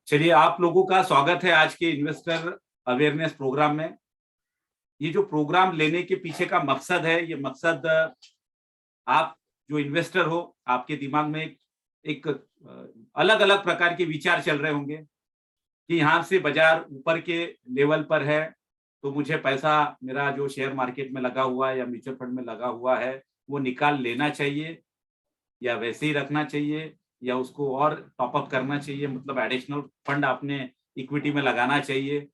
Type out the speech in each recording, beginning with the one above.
चलिए, आप लोगों का स्वागत है आज के इन्वेस्टर अवेयरनेस प्रोग्राम में। ये जो प्रोग्राम लेने के पीछे का मकसद है, ये मकसद आप जो इन्वेस्टर हो, आपके दिमाग में एक अलग अलग प्रकार के विचार चल रहे होंगे कि यहाँ से बाजार ऊपर के लेवल पर है, तो मुझे पैसा मेरा जो शेयर मार्केट में लगा हुआ है या म्यूचुअल फंड में लगा हुआ है, वो निकाल लेना चाहिए या वैसे ही रखना चाहिए या उसको और टॉप अप करना चाहिए, मतलब एडिशनल फंड अपने इक्विटी में लगाना चाहिए।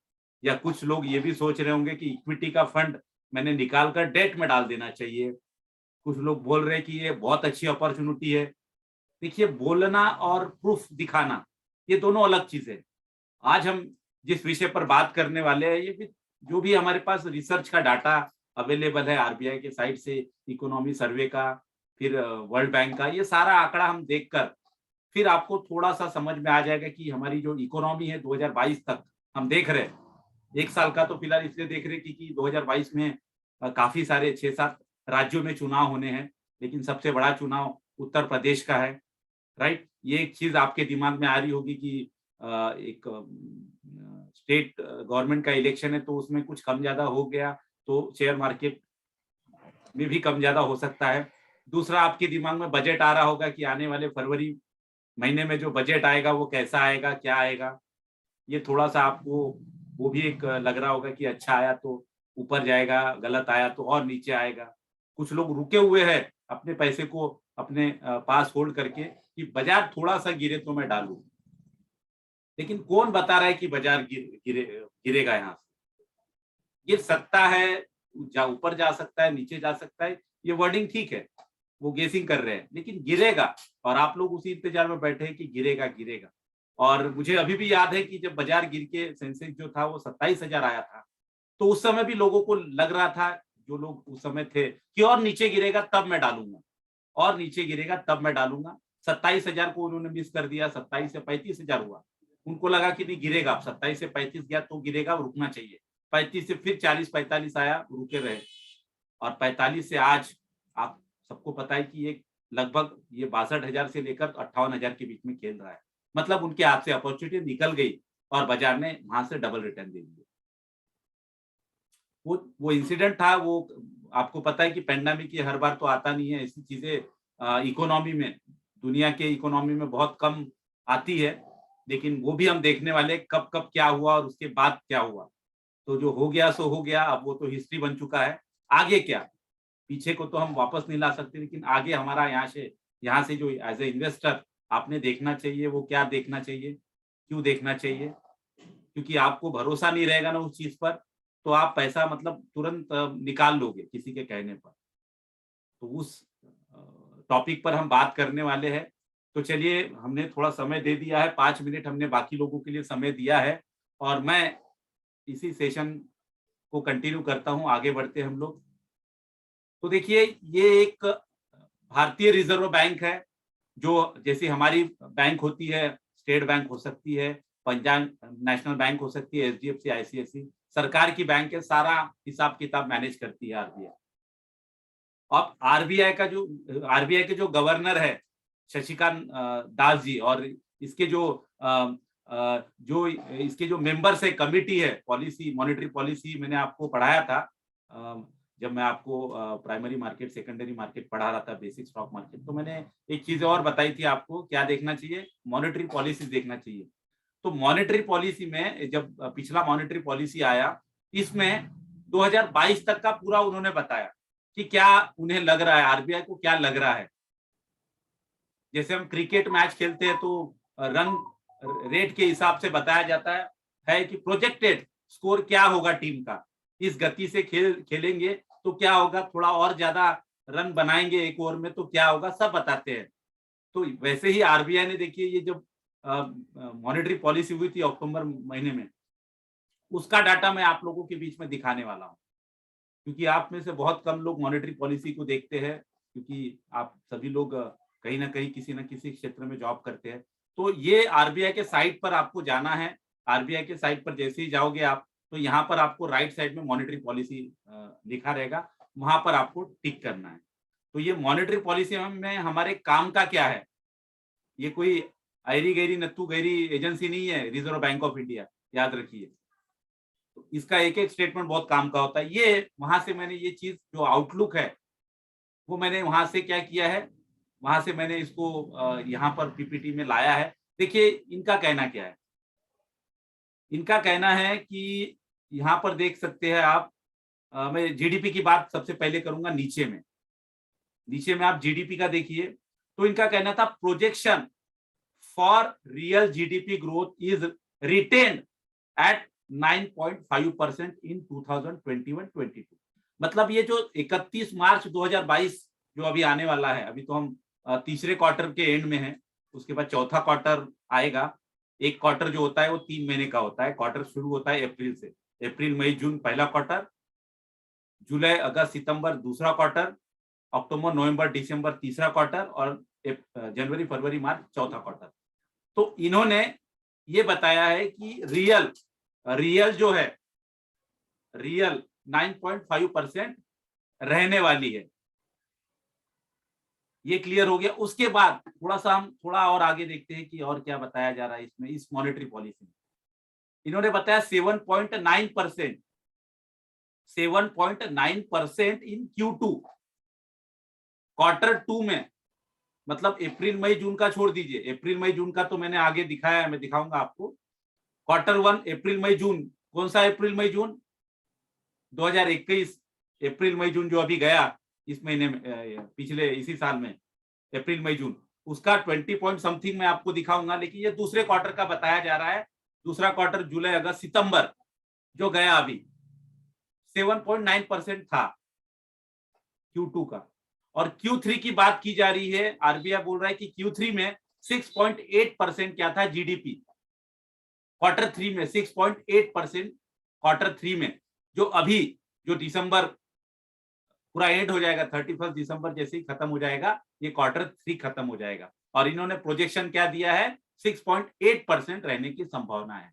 या कुछ लोग ये भी सोच रहे होंगे कि इक्विटी का फंड मैंने निकाल कर डेट में डाल देना चाहिए। कुछ लोग बोल रहे हैं कि ये बहुत अच्छी अपॉर्चुनिटी है। देखिए, बोलना और प्रूफ दिखाना, ये दोनों अलग चीजें हैं। आज हम जिस विषय पर बात करने वाले हैं, ये भी जो भी हमारे पास रिसर्च का डाटा अवेलेबल है आरबीआई के साइड से, इकोनॉमी सर्वे का, फिर वर्ल्ड बैंक का, ये सारा आंकड़ा हम देखकर फिर आपको थोड़ा-सा समझ में आ जाएगा कि हमारी जो इकोनॉमी है 2022 तक हम देख रहे हैं। 1 साल का तो फिलहाल इसलिए देख रहे हैं क्योंकि 2022 में काफ़ी सारे 6-7 राज्यों में चुनाव होने हैं, लेकिन सबसे बड़ा चुनाव उत्तर प्रदेश का है, राइट? ये एक चीज़ आपके दिमाग में आ रही होगी कि एक स्टेट गवर्नमेंट का इलेक्शन है, तो उसमें कुछ कम-ज़्यादा हो गया, तो शेयर मार्केट में भी कम-ज़्यादा हो सकता है। दूसरा, आपके दिमाग में बजट आ रहा होगा कि आने वाले फरवरी महीने में जो बजट आएगा वो कैसा आएगा, क्या आएगा? ये थोड़ा-सा आपको वो भी एक लग रहा होगा कि अच्छा आया तो ऊपर जाएगा, गलत आया तो और नीचे आएगा। कुछ लोग रुके हुए हैं अपने पैसे को अपने पास होल्ड करके कि बाज़ार थोड़ा-सा गिरे तो मैं डालूँ। लेकिन कौन बता रहा है कि बाज़ार गिरेगा यहाँ से? गिर सकता है, जा ऊपर जा सकता है, नीचे जा सकता है, ये वर्डिंग ठीक है। वो गेसिंग कर रहे हैं, लेकिन गिरेगा और आप लोग उसी इंतजार में बैठे हैं कि गिरेगा, गिरेगा। और मुझे अभी भी याद है कि जब बाजार गिर के सेंसेक्स जो था वो 27,000 आया था, तो उस समय भी लोगों को लग रहा था, जो लोग उस समय थे, कि और नीचे गिरेगा तब मैं डालूँगा, और नीचे गिरेगा तब मैं डालूँगा। 27,000 को उन्होंने मिस कर दिया, 27 से 35,000 हुआ। उनको लगा कि नहीं गिरेगा, अब 27 से 35 गया तो गिरेगा, रुकना चाहिए। 35 से फिर 40-45 आया, रुके रहे। और 45 से आज आप सबको पता है कि ये लगभग ये 62,000 से लेकर 58,000 के बीच में खेल रहा है। मतलब उनके हाथ से अपॉर्च्युनिटी निकल गई और बाजार ने वहाँ से डबल रिटर्न दे दिया। वो इंसिडेंट था, वो आपको पता है कि पैंडेमिक ये हर बार तो आता नहीं है, ऐसी चीज़ें इकोनॉमी में, दुनिया के इकोनॉमी में बहुत कम आती है। लेकिन वो भी हम देखने वाले हैं कब-कब क्या हुआ और उसके बाद क्या हुआ। तो जो हो गया सो हो गया, अब वो तो हिस्ट्री बन चुका है। आगे क्या? पीछे को तो हम वापस नहीं ला सकते, लेकिन आगे हमारा यहाँ से जो एज़ अ इन्वेस्टर आपने देखना चाहिए, वो क्या देखना चाहिए? क्यों देखना चाहिए? क्योंकि आपको भरोसा नहीं रहेगा ना उस चीज़ पर, तो आप पैसा मतलब तुरंत निकाल लोगे किसी के कहने पर। तो उस टॉपिक पर हम बात करने वाले हैं। तो चलिए, हमने थोड़ा समय दे दिया है, 5 मिनट हमने बाकी लोगों के लिए समय दिया है और मैं इसी सेशन को कंटिन्यू करता हूँ, आगे बढ़ते हैं हम लोग। तो देखिए, ये एक भारतीय रिज़र्व बैंक है, जो जैसे हमारी बैंक होती है, स्टेट बैंक हो सकती है, पंजाब नेशनल बैंक हो सकती है, एचडीएफसी, आईसीआईसी, सरकार की बैंक है, सारा हिसाब-किताब मैनेज करती है आरबीआई। अब आरबीआई के जो गवर्नर है, शशिकांत दास जी, और इसके जो मेंबर्स है, कमिटी है, पॉलिसी मॉनेटरी पॉलिसी मैंने आपको पढ़ाया था जब मैं आपको प्राइमरी मार्केट, सेकेंडरी मार्केट पढ़ा रहा था, बेसिक स्टॉक मार्केट, तो मैंने एक चीज़ और बताई थी आपको, क्या देखना चाहिए? मॉनेटरी पॉलिसी देखना चाहिए। तो मॉनेटरी पॉलिसी में जब पिछला मॉनेटरी पॉलिसी आया, इसमें 2022 तक का पूरा उन्होंने बताया कि क्या उन्हें लग रहा है, आरबीआई को क्या लग रहा है। जैसे हम क्रिकेट मैच खेलते हैं तो रन रेट के हिसाब से बताया जाता है कि प्रोजेक्टेड स्कोर क्या होगा टीम का, इस गति से खेलेंगे तो क्या होगा, थोड़ा और ज्यादा रन बनाएंगे एक ओवर में तो क्या होगा, सब बताते हैं। तो वैसे ही आरबीआई ने, देखिए, ये जब मॉनेटरी पॉलिसी हुई थी अक्टूबर महीने में, उसका डाटा मैं आप लोगों के बीच में दिखाने वाला हूँ, क्योंकि आप में से बहुत कम लोग मॉनेटरी पॉलिसी को देखते हैं, क्योंकि आप सभी लोग कहीं न कहीं किसी न किसी क्षेत्र में जॉब करते हैं। तो ये आरबीआई के साइट पर आपको जाना है। आरबीआई के साइट पर जैसे ही जाओगे आप, तो यहाँ पर आपको राइट साइड में मॉनेटरी पॉलिसी लिखा रहेगा, वहाँ पर आपको टिक करना है। तो ये मॉनेटरी पॉलिसी में हमारे काम का क्या है? ये कोई आयरी गैरी नत्थू गैरी एजेंसी नहीं है रिजर्व बैंक ऑफ इंडिया, याद रखिए। तो इसका एक एक स्टेटमेंट बहुत काम का होता है। ये वहां से मैंने ये चीज जो आउटलुक है वो मैंने वहां से क्या किया है, वहां से मैंने इसको यहाँ पर पीपीटी में लाया है। देखिए इनका कहना क्या है। इनका कहना है कि यहाँ पर देख सकते हैं आप, मैं जीडीपी की बात सबसे पहले करूंगा। नीचे में आप जीडीपी का देखिए, तो इनका कहना था projection for real GDP growth is retained at 9.5% in 2021-22। मतलब ये जो 31 मार्च 2022 जो अभी आने वाला है, अभी तो हम तीसरे क्वार्टर के एंड में है, उसके बाद चौथा क्वार्टर आएगा। एक क्वार्टर जो होता है वो 3 महीने का होता है। क्वार्टर शुरू होता है अप्रैल से, अप्रैल मई जून पहला क्वार्टर, जुलाई अगस्त सितंबर दूसरा क्वार्टर, अक्टूबर नवंबर दिसंबर तीसरा क्वार्टर और जनवरी फरवरी मार्च चौथा क्वार्टर। तो इन्होंने ये बताया है कि रियल जो है, रियल 9.5% रहने वाली है। ये क्लियर हो गया। उसके बाद हम थोड़ा और आगे देखते हैं कि और क्या बताया जा रहा है इसमें, इस मॉनेटरी पॉलिसी में। इन्होंने बताया 7.9% इन Q2 क्वार्टर 2 में, मतलब अप्रैल मई जून का छोड़ दीजिए, अप्रैल मई जून का तो मैंने आगे दिखाया है, मैं दिखाऊंगा आपको। क्वार्टर 1 अप्रैल मई जून, कौन सा अप्रैल मई जून? 2021 अप्रैल मई जून जो अभी गया इस महीने में, पिछले इसी साल में अप्रैल मई जून, उसका 20 पॉइंट समथिंग मैं आपको दिखाऊंगा। लेकिन ये दूसरे क्वार्टर का बताया जा रहा है। दूसरा क्वार्टर जुलाई अगस्त सितंबर जो गया अभी 7.9% था Q2 का। और Q3 की बात की जा रही है, आरबीआई बोल रहा है कि Q3 में 6.8% क्या था जीडीपी, क्वार्टर 3 में 6.8% क्वार्टर 3 में, जो अभी जो दिसंबर पूरा एंड हो जाएगा, 31 दिसंबर जैसे ही खत्म हो जाएगा, ये क्वार्टर 3 खत्म हो जाएगा। और इन्होंने प्रोजेक्शन क्या दिया है, 6.8% रहने की संभावना है।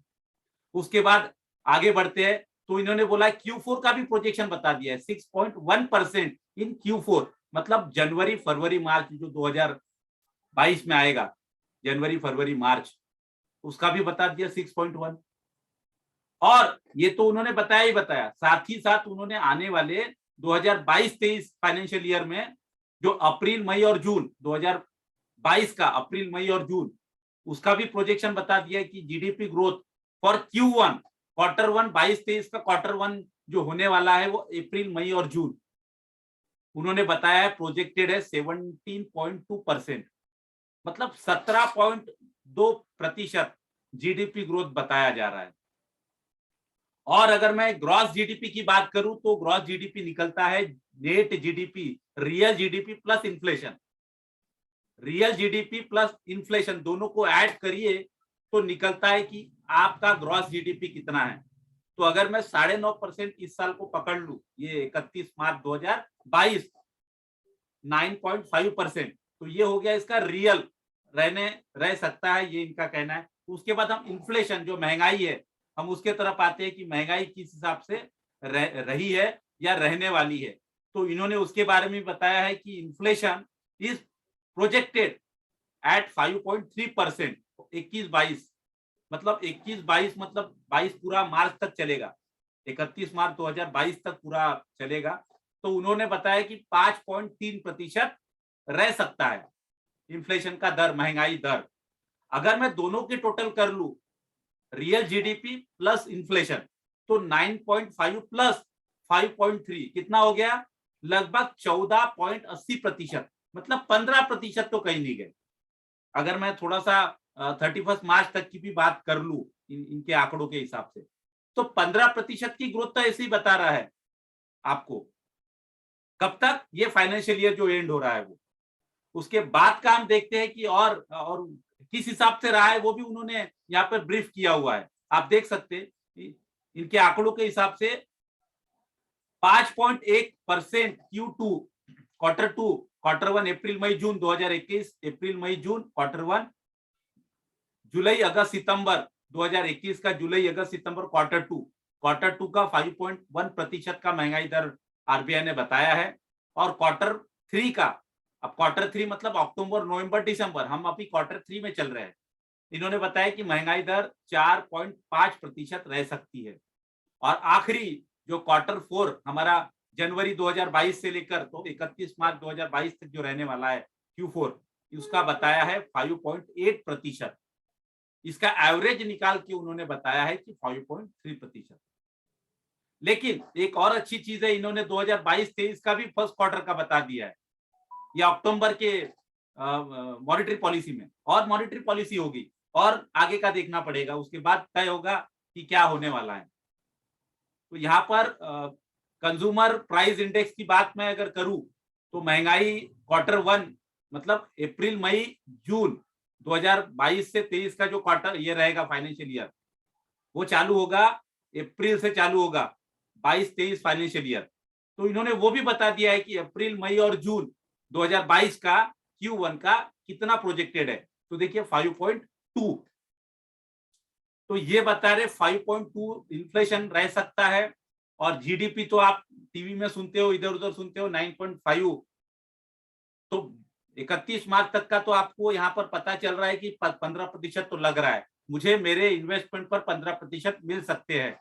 उसके बाद आगे बढ़ते हैं, तो इन्होंने बोला Q4 का भी प्रोजेक्शन बता दिया है, 6.1% इन Q4, मतलब जनवरी फरवरी मार्च जो 2022 में आएगा, जनवरी फरवरी मार्च, उसका भी बता दिया 6.1। और ये तो उन्होंने बताया ही बताया, साथ ही साथ उन्होंने आने वाले 2022-23 फाइनेंशियल ईयर में जो अप्रैल मई और जून 2022 का अप्रैल मई और जून, उसका भी प्रोजेक्शन बता दिया कि GDP growth for Q1 quarter 1 22-23 का क्वार्टर 1 जो होने वाला है वो अप्रैल मई और जून, उन्होंने बताया है प्रोजेक्टेड है 17.2%, मतलब 17.2% जीडीपी ग्रोथ बताया जा रहा है। और अगर मैं ग्रॉस जीडीपी की बात करूं तो ग्रॉस जीडीपी निकलता है net GDP, real GDP plus inflation. Real GDP plus inflation दोनों को ऐड करिए तो निकलता है कि आपका ग्रॉस जीडीपी कितना है। तो अगर मैं 9.5% इस साल को पकड़ लूं, ये 31 मार्च 2022 9.5%, तो ये हो गया इसका रियल रह सकता है, ये इनका कहना है। उसके बाद हम इन्फ्लेशन जो महंगाई है, हम उसके तरफ आते हैं कि महंगाई किस हिसाब से रही है या रहने वाली है। तो इन्होंने उसके बारे में बताया है कि इन्फ्लेशन इज प्रोजेक्टेड एट 5.3%, 21-22, मतलब 21-22 मतलब 22 पूरा मार्च तक चलेगा, 31 मार्च 2022 तक पूरा चलेगा। तो उन्होंने बताया कि 5.3% रह सकता है इन्फ्लेशन का दर, महंगाई दर। अगर मैं दोनों के टोटल कर लूं, रियल जीडीपी प्लस इन्फ्लेशन, तो 9.5 प्लस 5.3 कितना हो गया, लगभग 14.80%, मतलब 15% तो कहीं नहीं गए। अगर मैं थोड़ा सा 31 मार्च तक की भी बात कर लूं इनके आंकड़ों के हिसाब से, तो 15% की ग्रोथ तो ऐसे ही बता रहा है आपको। कब तक? ये फाइनेंशियल ईयर जो एंड हो रहा है वो। उसके बाद का हम देखते हैं कि और किस हिसाब से रहा है, वो भी उन्होंने यहाँ पर ब्रीफ किया हुआ है। आप देख सकते हैं इनके आंकड़ों के हिसाब से 5.1% Q2 क्वार्टर 2 क्वार्टर 1 अप्रैल मई जून 2021, अप्रैल मई जून क्वार्टर 1, जुलाई अगस्त सितंबर 2021 का जुलाई अगस्त सितंबर क्वार्टर 2 का 5.1% का महंगाई दर आरबीआई ने बताया है। और क्वार्टर 3 का, अब क्वार्टर 3 मतलब अक्टूबर नवंबर दिसंबर, हम अभी क्वार्टर 3 में चल रहे हैं, इन्होंने बताया कि महंगाई दर 4.5% रह सकती है। और आखिरी जो Q4 हमारा जनवरी 2022 से लेकर तो 31 मार्च 2022 तक जो रहने वाला है Q4, उसका बताया है 5.8%। इसका एवरेज निकाल के उन्होंने बताया है कि 5.3%। लेकिन एक और अच्छी चीज है, इन्होंने 2022-23 का भी फर्स्ट क्वार्टर का बता दिया है। ये अक्टूबर के मॉनेटरी पॉलिसी में, और मॉनेटरी पॉलिसी होगी और आगे का देखना पड़ेगा, उसके बाद तय होगा कि क्या होने वाला है। तो यहाँ पर कंज्यूमर प्राइस इंडेक्स की बात मैं अगर करूं तो महंगाई Q1 मतलब अप्रैल मई जून 2022 से 23 का जो क्वार्टर ये रहेगा फाइनेंशियल ईयर, वो चालू होगा अप्रैल से, चालू होगा 22-23 फाइनेंशियल ईयर। तो इन्होंने वो भी बता दिया है कि अप्रैल मई और जून 2022 का Q1 का कितना प्रोजेक्टेड है। तो देखिए 5.2, तो ये बता रहे 5.2 इन्फ्लेशन रह सकता है। और जीडीपी तो आप टीवी में सुनते हो, इधर उधर सुनते हो 9.5। तो 31 मार्च तक का तो आपको यहाँ पर पता चल रहा है कि 15% तो लग रहा है। मुझे मेरे इन्वेस्टमेंट पर 15% मिल सकते हैं,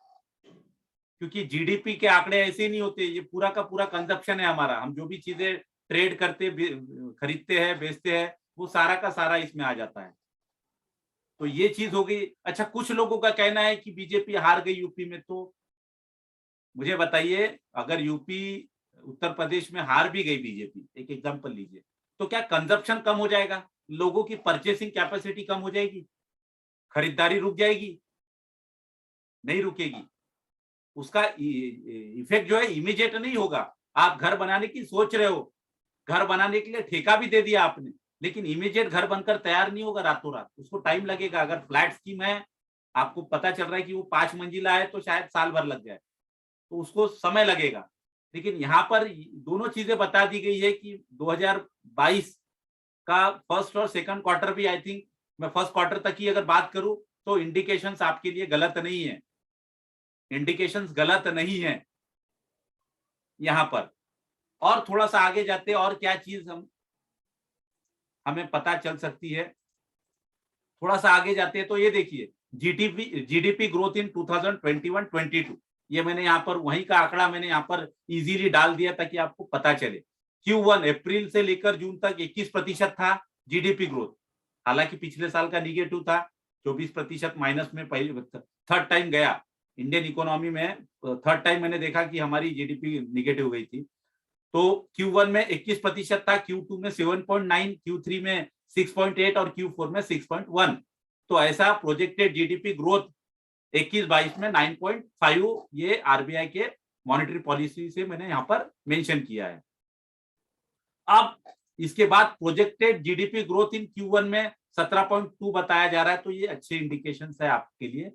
क्योंकि जीडीपी के आंकड़े ऐसे नहीं होते, ये पूरा का पूरा कंजप्शन है हमारा। हम जो भी चीजें ट्रेड करते, खरीदते हैं, बेचते हैं, वो सारा का सारा इसमें आ जाता है। तो ये चीज हो गई। अच्छा, कुछ लोगों का कहना है कि बीजेपी हार गई यूपी में, तो मुझे बताइए, अगर यूपी उत्तर प्रदेश में हार भी गई बीजेपी, एक एग्जांपल लीजिए, तो क्या कंजप्शन कम हो जाएगा? लोगों की परचेसिंग कैपेसिटी कम हो जाएगी? खरीदारी रुक जाएगी? नहीं रुकेगी। उसका इफेक्ट जो है इमीडिएट नहीं होगा। आप घर बनाने की सोच रहे हो, घर बनाने के लिए ठेका भी दे दिया आपने, लेकिन इमीडिएट घर बनकर तैयार नहीं होगा रातों रात, उसको टाइम लगेगा। अगर फ्लैट स्कीम है, आपको पता चल रहा है कि वो 5 मंजिला है, तो शायद साल भर लग जाए, तो उसको समय लगेगा। लेकिन यहाँ पर दोनों चीजें बता दी गई है कि 2022 का फर्स्ट और सेकंड क्वार्टर भी, आई थिंक मैं फर्स्ट क्वार्टर तक की अगर बात करूं, तो इंडिकेशंस आपके लिए गलत नहीं है, इंडिकेशंस गलत नहीं है यहाँ पर। और थोड़ा सा आगे जाते हैं, और क्या चीज हमें पता चल सकती है, थोड़ा सा आगे जाते हैं तो ये देखिए, जीडीपी ग्रोथ इन 2021-22, ये मैंने यहाँ पर वहीं का आंकड़ा मैंने यहाँ पर इजीली डाल दिया ताकि आपको पता चले। Q1 अप्रैल से लेकर जून तक 21% था जीडीपी ग्रोथ, हालांकि पिछले साल का निगेटिव था, 24% माइनस में पहले थर्ड टाइम गया इंडियन इकोनॉमी में। थर्ड टाइम मैंने देखा कि हमारी जीडीपी निगेटिव गई थी। तो Q1 में 21% था, Q2 में 7.9, Q3 में 6.8 और Q4 में 6.1। तो ऐसा प्रोजेक्टेड जीडीपी ग्रोथ 21-22 में 9.5, ये आरबीआई के मॉनेटरी पॉलिसी से मैंने यहाँ पर मेंशन किया है। अब इसके बाद projected GDP growth in Q1 में 17.2 बताया जा रहा है, तो ये अच्छे इंडिकेशंस है आपके लिए,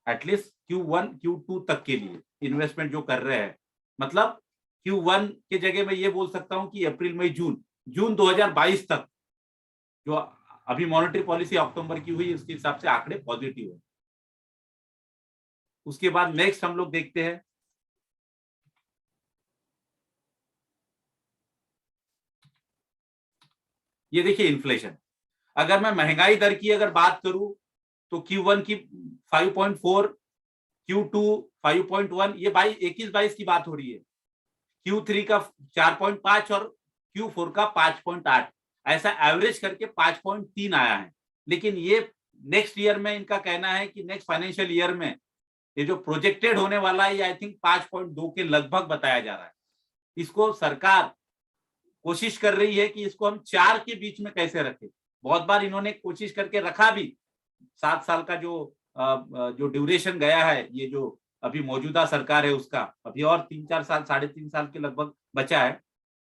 एटलीस्ट Q1 Q2 तक के लिए इन्वेस्टमेंट जो कर रहे हैं। मतलब Q1 के जगह मैं ये बोल सकता हूं कि अप्रैल मई जून 2022 तक जो अभी मॉनेटरी पॉलिसी अक्टूबर की हुई, उसके हिसाब से आंकड़े पॉजिटिव है। उसके बाद नेक्स्ट हम लोग देखते हैं, ये देखिए इन्फ्लेशन। अगर मैं महंगाई दर की अगर बात करूं तो Q1 की 5.4, Q2 5.1, ये 21-22 की बात हो रही है। Q3 का 4.5 और Q4 का 5.8, ऐसा एवरेज करके 5.3 आया है। लेकिन ये नेक्स्ट ईयर में इनका कहना है कि नेक्स्ट फाइनेंशियल ईयर में ये जो प्रोजेक्टेड होने वाला है, ये आई थिंक 5.2 के लगभग बताया जा रहा है। इसको सरकार कोशिश कर रही है कि इसको हम 4 के बीच में कैसे रखें। बहुत बार इन्होंने कोशिश करके रखा भी, 7 साल का जो ड्यूरेशन गया है, ये जो अभी मौजूदा सरकार है उसका, अभी और 3-4 साल, 3.5 साल के लगभग बचा है,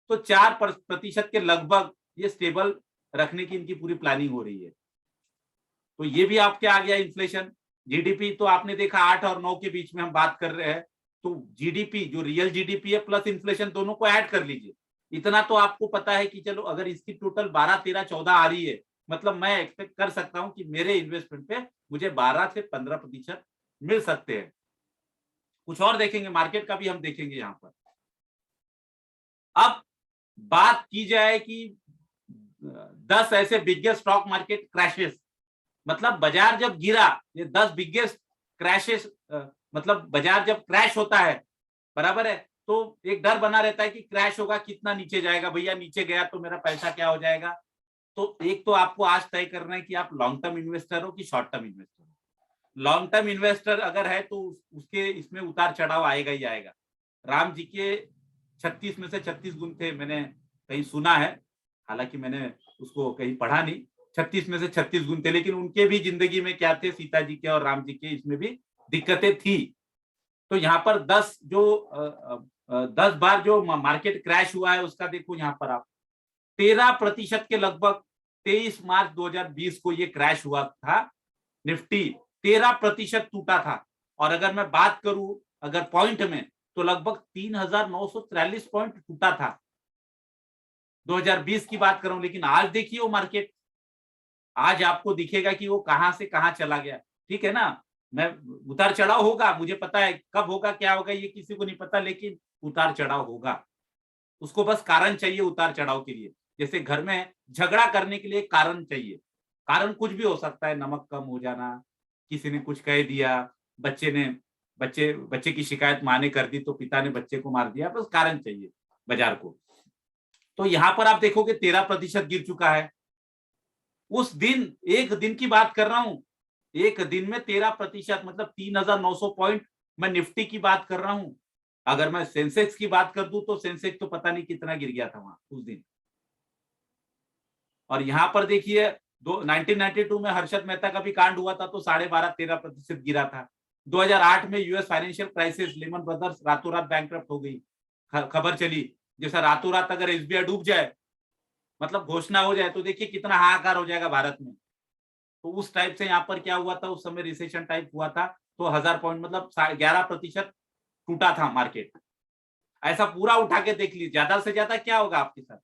तो 4% के लगभग ये स्टेबल रखने की इनकी पूरी प्लानिंग हो रही है। तो ये भी आपके आ गया इन्फ्लेशन। जीडीपी तो आपने देखा 8 और 9 के बीच में हम बात कर रहे हैं, तो जीडीपी जो रियल जीडीपी है प्लस इन्फ्लेशन दोनों को ऐड कर लीजिए, इतना तो आपको पता है कि चलो अगर इसकी टोटल 12, 13, 14 आ रही है, मतलब मैं एक्सपेक्ट कर सकता हूं कि मेरे इन्वेस्टमेंट पे मुझे 12 से 15% मिल सकते हैं। कुछ और देखेंगे, मार्केट का भी हम देखेंगे यहाँ पर। अब बात की जाए कि 10 ऐसे बिगेस्ट स्टॉक मार्केट क्रैशेस, मतलब बाजार जब गिरा, ये 10 बिगेस्ट क्रैशेस, मतलब बाजार जब क्रैश होता है, बराबर है, तो एक डर बना रहता है कि क्रैश होगा, कितना नीचे जाएगा, भैया नीचे गया तो मेरा पैसा क्या हो जाएगा। तो एक तो आपको आज तय करना है कि आप लॉन्ग टर्म इन्वेस्टर हो कि शॉर्ट टर्म इन्वेस्टर हो। लॉन्ग टर्म इन्वेस्टर अगर है तो उसके इसमें उतार चढ़ाव आएगा ही आएगा। राम जी के 36 में से 36 गुण थे, मैंने कहीं सुना है, हालांकि मैंने उसको कहीं पढ़ा नहीं। 36 में से 36 गुण थे, लेकिन उनके भी जिंदगी में क्या थे, सीता जी के और राम जी के, इसमें भी दिक्कतें थी। तो यहाँ पर 10 बार जो मार्केट क्रैश हुआ है उसका देखो यहाँ पर आप 13% के लगभग 23 मार्च 2020 को ये क्रैश हुआ था। निफ्टी 13% टूटा था। और अगर मैं बात करूं अगर पॉइंट में, तो लगभग 3943 पॉइंट टूटा था 2020 की बात करूं। लेकिन आज देखिए वो मार्केट, आज आपको दिखेगा कि वो कहां से कहां चला गया। ठीक है ना, मैं उतार चढ़ाव होगा, मुझे पता है कब होगा क्या होगा ये किसी को नहीं पता, लेकिन उतार चढ़ाव होगा। उसको बस कारण चाहिए उतार चढ़ाव के लिए। जैसे घर में झगड़ा करने के लिए कारण चाहिए, कारण कुछ भी हो सकता है, नमक कम हो जाना, किसी ने कुछ कह दिया, बच्चे की शिकायत माँ ने कर दी तो पिता ने बच्चे को मार दिया, बस कारण चाहिए बाजार को। तो यहाँ पर आप देखोगे 13% गिर चुका है। उस दिन, एक दिन की बात कर रहा हूं, एक दिन में 13%, मतलब 3900 पॉइंट। मैं निफ्टी की बात कर रहा हूं। अगर मैं सेंसेक्स की बात कर दूं तो सेंसेक्स तो पता नहीं कितना गिर गया था वहां उस दिन। और यहां पर देखिए 1992 में हर्षद मेहता का भी कांड हुआ था तो 12.5-13% गिरा था। 2008 में US financial crisis, Lehman Brothers रातों रात बैंकरप्ट हो गई, खबर चली। जैसा रातों रात अगर एसबीआई डूब जाए, मतलब घोषणा हो जाए, तो देखिए कितना हाहाकार हो जाएगा भारत में। तो उस टाइप से यहाँ पर क्या हुआ था, उस समय रिसेशन टाइप हुआ था। तो 1000 पॉइंट मतलब 11% टूटा था मार्केट। ऐसा पूरा उठा के देख लीजिए, ज्यादा से ज्यादा क्या होगा आपके साथ,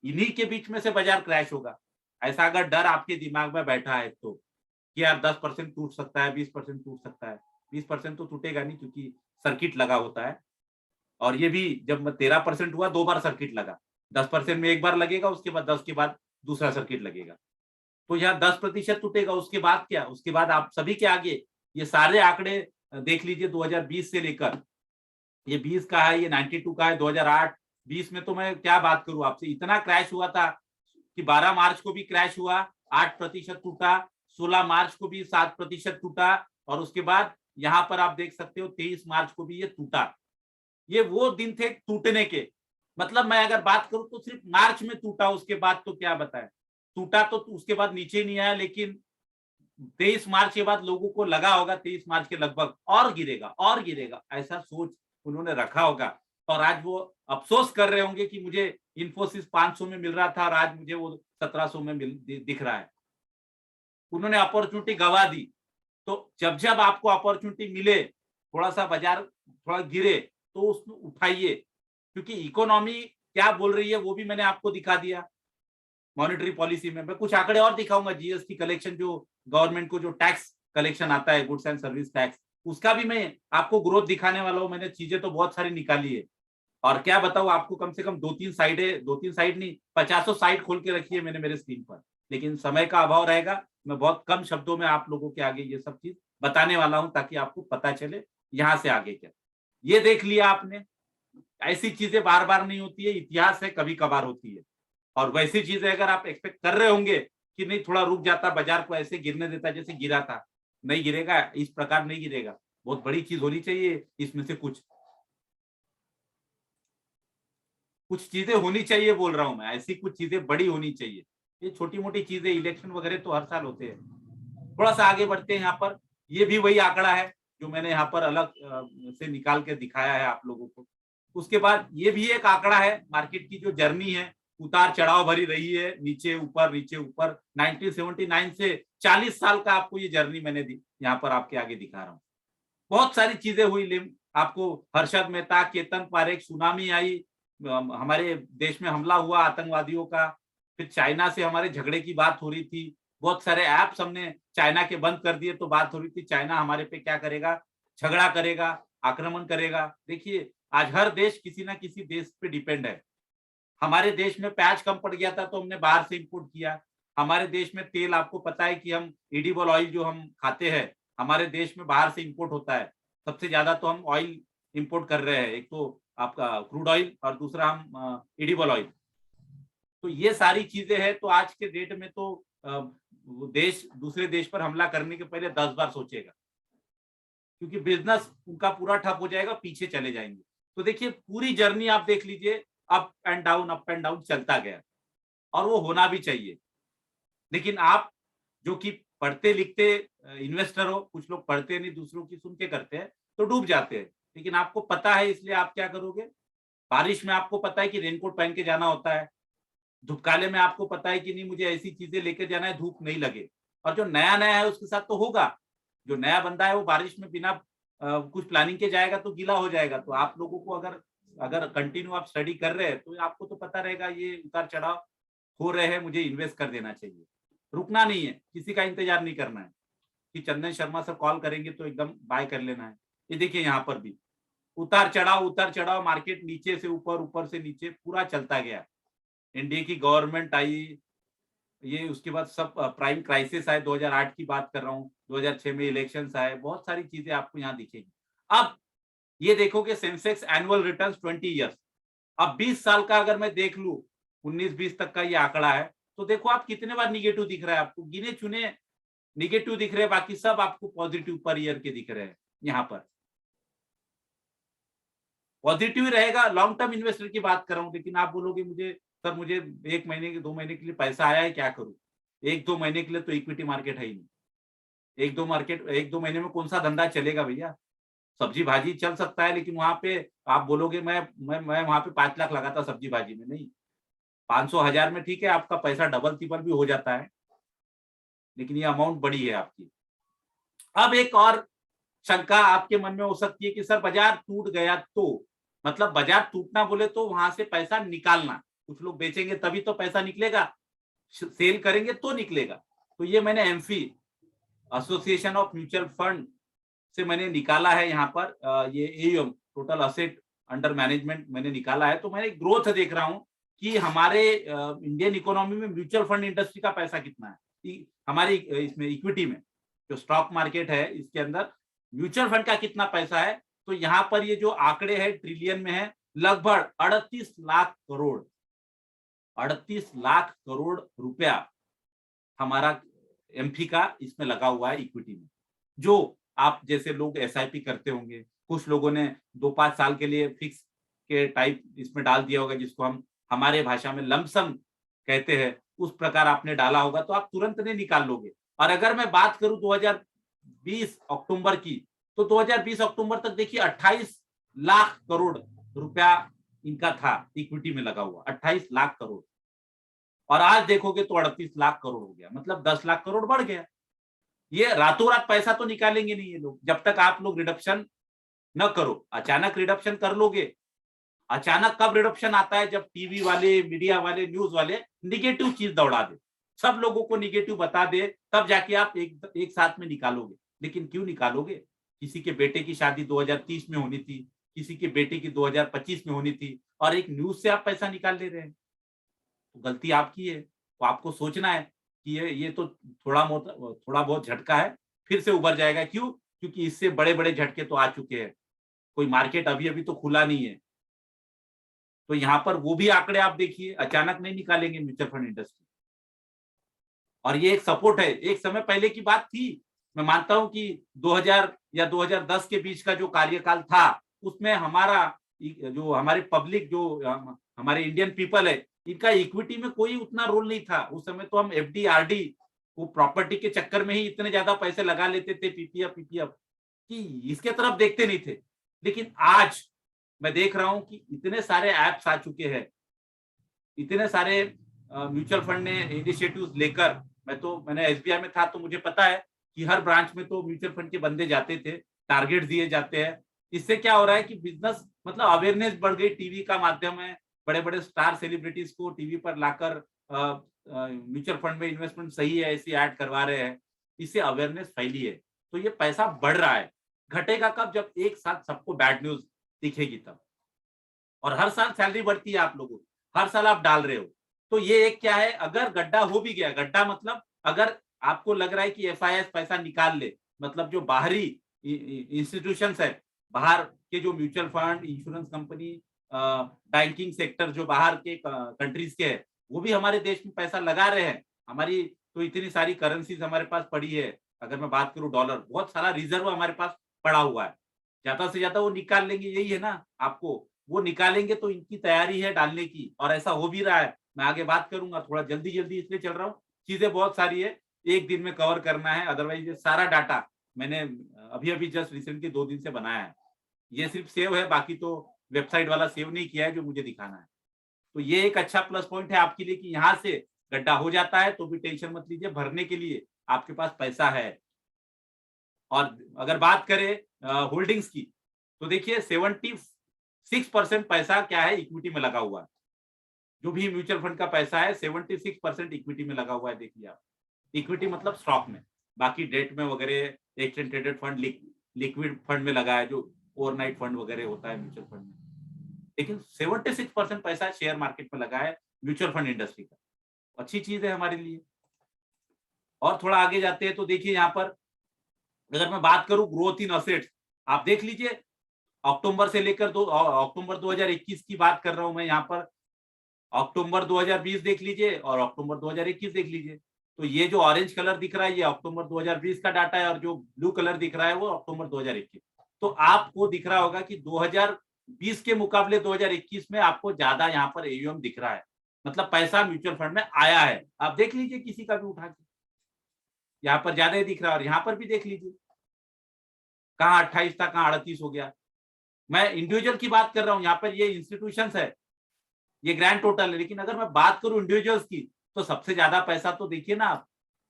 इन्हीं के बीच में से बाजार क्रैश होगा। ऐसा अगर डर आपके दिमाग में बैठा है तो, कि यार 10% टूट सकता है, 20% टूट सकता है। 20% तो टूटेगा नहीं, क्योंकि सर्किट लगा होता है। और ये भी जब 13% हुआ, 2 बार सर्किट लगा। 10% में एक बार लगेगा, उसके बाद 10 के बाद दूसरा सर्किट लगेगा। तो यहाँ 10% टूटेगा, उसके बाद क्या, उसके बाद आप सभी के आगे ये सारे आंकड़े देख लीजिए 2020 से लेकर, ये 20 का है, ये 92 का है, 2008, 20 में तो मैं क्या बात करूं आपसे, इतना क्रैश हुआ था कि 12 मार्च को भी क्रैश हुआ, 8% टूटा, 16 मार्च को भी 7% टूटा, और उसके बाद यहाँ पर आप देख सकते हो 23 मार्च को भी ये टूटा। ये वो दिन थे टूटने के। मतलब मैं अगर बात करूं तो सिर्फ मार्च में टूटा, उसके बाद तो क्या बताएं, टूटा तो उसके बाद नीचे नहीं आया। लेकिन 23 मार्च के बाद लोगों को लगा होगा 23 मार्च के लगभग और गिरेगा और गिरेगा, ऐसा सोच उन्होंने रखा होगा। और आज वो अफसोस कर रहे होंगे कि मुझे इन्फोसिस 500 में मिल रहा था और आज मुझे वो 1700 में दिख रहा है। उन्होंने अपॉर्चुनिटी गवा दी। तो जब जब आपको अपॉर्चुनिटी मिले, थोड़ा सा बाजार थोड़ा गिरे, तो उसको उठाइए, क्योंकि इकोनॉमी क्या बोल रही है वो भी मैंने आपको दिखा दिया। मॉनेटरी पॉलिसी में मैं कुछ आंकड़े और दिखाऊंगा, जीएसटी कलेक्शन, जो गवर्नमेंट को जो टैक्स कलेक्शन आता है, गुड्स एंड सर्विस टैक्स, उसका भी मैं आपको ग्रोथ दिखाने वाला हूँ। मैंने चीजें तो बहुत सारी निकाली है। और क्या बताऊं आपको, कम से कम 2-3 साइड नहीं, 50 साइड खोल के रखी है मैंने मेरे स्क्रीन पर। लेकिन समय का अभाव रहेगा, मैं बहुत कम शब्दों में आप लोगों के आगे ये सब चीज बताने वाला हूं, ताकि आपको पता चले यहाँ से आगे क्या। ये देख लिया आपने, ऐसी चीजें बार बार नहीं होती है, इतिहास है, कभी कभार होती है। और वैसी चीजें अगर आप एक्सपेक्ट कर रहे होंगे कि नहीं थोड़ा रुक जाता, बाजार को ऐसे गिरने देता जैसे गिरा था, नहीं गिरेगा, इस प्रकार नहीं गिरेगा। बहुत बड़ी चीज होनी चाहिए इसमें से, कुछ चीजें होनी चाहिए बोल रहा हूं मैं, ऐसी कुछ चीजें बड़ी होनी चाहिए। ये छोटी मोटी चीजें, इलेक्शन वगैरह तो हर साल होते हैं। थोड़ा सा आगे बढ़ते हैं यहाँ पर। ये भी वही आंकड़ा है जो मैंने यहाँ पर अलग से निकाल के दिखाया है आप लोगों को। उसके बाद ये भी एक आंकड़ा है, मार्केट की जो जर्नी है, उतार चढ़ाव भरी रही है, नीचे ऊपर नीचे ऊपर। 1979 से 40 साल का आपको ये जर्नी मैंने यहाँ पर आपके आगे दिखा रहा हूँ। बहुत सारी चीजें हुई, आपको हर्षद मेहता, केतन पारेख, सुनामी आई, हमारे देश में हमला हुआ आतंकवादियों का, फिर चाइना से हमारे झगड़े की बात हो रही थी। बहुत सारे ऐप्स हमने चाइना के बंद कर दिए, तो बात हो रही थी चाइना हमारे पे क्या करेगा, झगड़ा करेगा, आक्रमण करेगा। देखिए आज हर देश किसी ना किसी देश पे डिपेंड है। हमारे देश में प्याज कम पड़ गया था तो हमने बाहर से इंपोर्ट किया। हमारे देश में तेल, आपको पता है कि हम एडिबल ऑयल जो हम खाते हैं हमारे देश में बाहर से इंपोर्ट होता है। सबसे ज्यादा तो हम ऑयल इंपोर्ट कर रहे हैं, एक तो आपका क्रूड ऑयल और दूसरा हम एडिबल ऑयल। तो ये सारी चीजें हैं, तो आज के डेट में तो वो देश दूसरे देश पर हमला करने के पहले 10 बार सोचेगा, क्योंकि बिजनेस उनका पूरा ठप हो जाएगा, पीछे चले जाएंगे। तो देखिए पूरी जर्नी आप देख लीजिए, अप एंड डाउन चलता गया, और वो होना भी चाहिए। लेकिन आप जो कि पढ़ते लिखते इन्वेस्टर हो, कुछ लोग पढ़ते नहीं, दूसरों की सुन के करते हैं तो डूब जाते हैं। लेकिन आपको पता है, इसलिए आप क्या करोगे, बारिश में आपको पता है कि रेनकोट पहन के जाना होता है, धूपकाले में आपको पता है कि नहीं मुझे ऐसी चीजें लेकर जाना है धूप नहीं लगे। और जो नया नया है उसके साथ तो होगा, जो नया बंदा है वो बारिश में बिना कुछ प्लानिंग के जाएगा तो गीला हो जाएगा। तो आप लोगों को अगर अगर कंटिन्यू आप स्टडी कर रहे हैं तो आपको तो पता रहेगा ये उतार चढ़ाव हो रहे हैं, मुझे इन्वेस्ट कर देना चाहिए। रुकना नहीं है, किसी का इंतजार नहीं करना है कि चंदन शर्मा सर कॉल करेंगे तो एकदम बाय कर लेना है। ये देखिए यहाँ पर भी उतार चढ़ाव, मार्केट नीचे से ऊपर, ऊपर से नीचे पूरा चलता गया। एनडीए की गवर्नमेंट आई, ये उसके बाद सब प्राइम क्राइसिस आए, 2008 की बात कर रहा हूँ, 2006 में इलेक्शंस आए, बहुत सारी चीजें आपको यहाँ दिखेगी। अब ये देखोगे सेंसेक्स एनुअल रिटर्न्स 20 ईयर्स, अब 20 साल का अगर मैं देख लूं, 19-20 तक का ये आंकड़ा है, तो देखो आप कितने बार निगेटिव दिख रहा है आपको, गिने चुने निगेटिव दिख रहे हैं, बाकी सब आपको पॉजिटिव पर ईयर के दिख रहे हैं। यहाँ पर पॉजिटिव ही रहेगा, लॉन्ग टर्म इन्वेस्टर की बात कर रहा हूँ। लेकिन आप बोलोगे मुझे सर मुझे 1 महीने के 2 महीने के लिए पैसा आया है, क्या करूं? 1-2 महीने के लिए तो इक्विटी मार्केट है ही नहीं। 1-2 महीने में कौन सा धंधा चलेगा भैया? सब्जी भाजी चल सकता है, लेकिन वहां पे आप बोलोगे मैं वहां पे 5 लाख लगाता सब्जी भाजी में, नहीं। 500-1000 में ठीक है, आपका पैसा डबल ट्रिपल भी हो जाता है, लेकिन ये अमाउंट बड़ी है आपकी। अब एक और शंका आपके मन में हो सकती है कि सर बाजार टूट गया तो, मतलब बाजार टूटना बोले तो वहां से पैसा निकालना, कुछ लोग बेचेंगे तभी तो पैसा निकलेगा, सेल करेंगे तो निकलेगा। तो ये मैंने AMFI association of mutual fund से मैंने निकाला है यहाँ पर, ये AUM total asset under management मैंने निकाला है। तो मैंने ग्रोथ देख रहा हूँ कि हमारे इंडियन इकोनॉमी में म्यूचुअल फंड इंडस्ट्री का पैसा कितना है, हमारी इसमें इक्विटी में जो स्टॉक मार्केट है इसके अंदर म्यूचुअल फंड का कितना पैसा है। तो यहाँ पर ये जो आंकड़े हैं ट्रिलियन में है, लगभग 38 लाख करोड़, 38 लाख करोड़ रुपया हमारा एमफी का इसमें लगा हुआ है इक्विटी में। जो आप जैसे लोग एसआईपी करते होंगे, कुछ लोगों ने 2-5 साल के लिए फिक्स के टाइप इसमें डाल दिया होगा, जिसको हम हमारे भाषा में लमसम कहते हैं, उस प्रकार आपने डाला होगा तो आप तुरंत नहीं निकाल लोगे। और अगर मैं बात करूं 2020 अक्टूबर की, तो 2020 अक्टूबर तक देखिए 28 लाख करोड़ रुपया इनका था इक्विटी में लगा हुआ, 28 लाख करोड़। और आज देखोगे तो 38 लाख करोड़ हो गया, मतलब 10 लाख करोड़ बढ़ गया। ये रातों रात पैसा तो निकालेंगे नहीं ये लोग, जब तक आप लोग रिडक्शन न करो। अचानक रिडक्शन कर लोगे, अचानक कब रिडक्शन आता है, जब टीवी वाले, मीडिया वाले, न्यूज वाले निगेटिव चीज दौड़ा दे, सब लोगों को निगेटिव बता दे, तब जाके आप एक साथ में निकालोगे। लेकिन क्यों निकालोगे? किसी के बेटे की शादी 2030 में होनी थी, किसी के बेटे की 2025 में होनी थी, और एक न्यूज से आप पैसा निकाल ले रहे हैं, तो गलती आपकी है। तो आपको सोचना है कि ये तो थोड़ा बहुत झटका है, फिर से उभर जाएगा। क्यों? क्योंकि इससे बड़े बड़े झटके तो आ चुके हैं, कोई मार्केट अभी अभी तो खुला नहीं है। तो यहाँ पर वो भी आंकड़े आप देखिए, अचानक नहीं निकालेंगे म्यूचुअल फंड इंडस्ट्री। और ये एक सपोर्ट है, एक समय पहले की बात थी। मैं मानता हूं कि 2000 या 2010 के बीच का जो कार्यकाल था, उसमें हमारा जो हमारे पब्लिक, जो हमारे इंडियन पीपल है, इनका इक्विटी में कोई उतना रोल नहीं था। उस समय तो हम एफडी आरडी, वो प्रॉपर्टी के चक्कर में ही इतने ज्यादा पैसे लगा लेते थे, पीपीएफ कि इसके तरफ देखते नहीं थे। लेकिन आज मैं देख रहा हूं कि इतने सारे ऐप्स आ चुके हैं, इतने सारे म्यूचुअल फंड ने इनिशिएटिव्स लेकर, मैंने एसबीआई में था तो मुझे पता है कि हर ब्रांच में तो म्यूचुअल फंड के बंदे जाते थे, टारगेट दिए जाते हैं। इससे क्या हो रहा है कि बिजनेस मतलब अवेयरनेस बढ़ गई, टीवी का माध्यम है, बड़े बड़े स्टार सेलिब्रिटीज को टीवी पर लाकर म्यूचुअल फंड में इन्वेस्टमेंट सही है ऐसी ऐड करवा रहे हैं, इससे अवेयरनेस फैली है। तो ये पैसा बढ़ रहा है। घटेगा कब? जब एक साथ सबको बैड न्यूज दिखेगी तब। और हर साल सैलरी बढ़ती है आप लोगों की, हर साल आप डाल रहे हो, तो ये एक क्या है, अगर गड्ढा हो भी गया, गड्ढा मतलब अगर आपको लग रहा है कि एफआईएस पैसा निकाल ले, मतलब जो बाहरी इंस्टीट्यूशंस है, बाहर के जो mutual fund, insurance company, banking sector जो बाहर के कंट्रीज के है, वो भी हमारे देश में पैसा लगा रहे हैं। हमारी तो इतनी सारी करेंसीज हमारे पास पड़ी है, अगर मैं बात करूं डॉलर, बहुत सारा रिजर्व हमारे पास पड़ा हुआ है, ज्यादा से ज्यादा वो निकाल लेंगे, यही है ना आपको, वो निकालेंगे तो इनकी तैयारी है डालने की, और ऐसा हो भी रहा है। मैं आगे बात करूंगा, थोड़ा जल्दी जल्दी इसलिए चल रहा हूँ, चीजें बहुत सारी है, एक दिन में कवर करना है, अदरवाइज ये सारा डाटा मैंने अभी अभी जस्ट रिसेंटली 2 दिन से बनाया है, ये सिर्फ सेव है, बाकी तो वेबसाइट वाला सेव नहीं किया है जो मुझे दिखाना है। तो ये एक अच्छा प्लस पॉइंट है आपके लिए कि यहाँ से गड्ढा हो जाता है तो भी टेंशन मत लीजिए, भरने के लिए आपके पास पैसा है। और अगर बात करें होल्डिंग्स की, तो देखिए 76% पैसा क्या है, इक्विटी में लगा हुआ है। जो भी म्यूचुअल फंड का पैसा है 76% इक्विटी में लगा हुआ है। देखिए आप, इक्विटी मतलब स्टॉक में, बाकी डेट में वगैरह exchange traded fund, liquid fund में लगा है, जो ओवरनाइट फंड वगैरह होता है म्यूचुअल फंड में। लेकिन 76% पैसा शेयर मार्केट में लगा है म्यूचुअल फंड इंडस्ट्री का, अच्छी चीज है हमारे लिए। और थोड़ा आगे जाते हैं तो देखिए यहाँ पर अगर मैं बात करूं ग्रोथ इन असेट्स, आप देख लीजिए अक्टूबर से लेकर अक्टूबर 2021 की बात कर रहा हूं मैं यहाँ पर, अक्टूबर 2020 देख लीजिए और अक्टूबर 2021 देख लीजिए। तो ये जो ऑरेंज कलर दिख रहा है ये अक्टूबर 2020 का डाटा है, और जो ब्लू कलर दिख रहा है वो अक्टूबर 2021। तो आपको दिख रहा होगा कि 2020 के मुकाबले 2021 में आपको ज्यादा यहाँ पर एयूएम दिख रहा है, मतलब पैसा म्यूचुअल फंड में आया है। आप देख लीजिए किसी का भी उठा के, यहाँ पर ज्यादा ही दिख रहा है, और यहाँ पर भी देख लीजिए कहाँ 28 था, कहाँ 38 हो गया। मैं इंडिविजुअल की बात कर रहा हूँ, यहाँ पर ये इंस्टीट्यूशंस है, ये ग्रैंड टोटल है। लेकिन अगर मैं बात करूं इंडिविजुअल्स की, तो सबसे ज्यादा पैसा तो देखिए ना आप,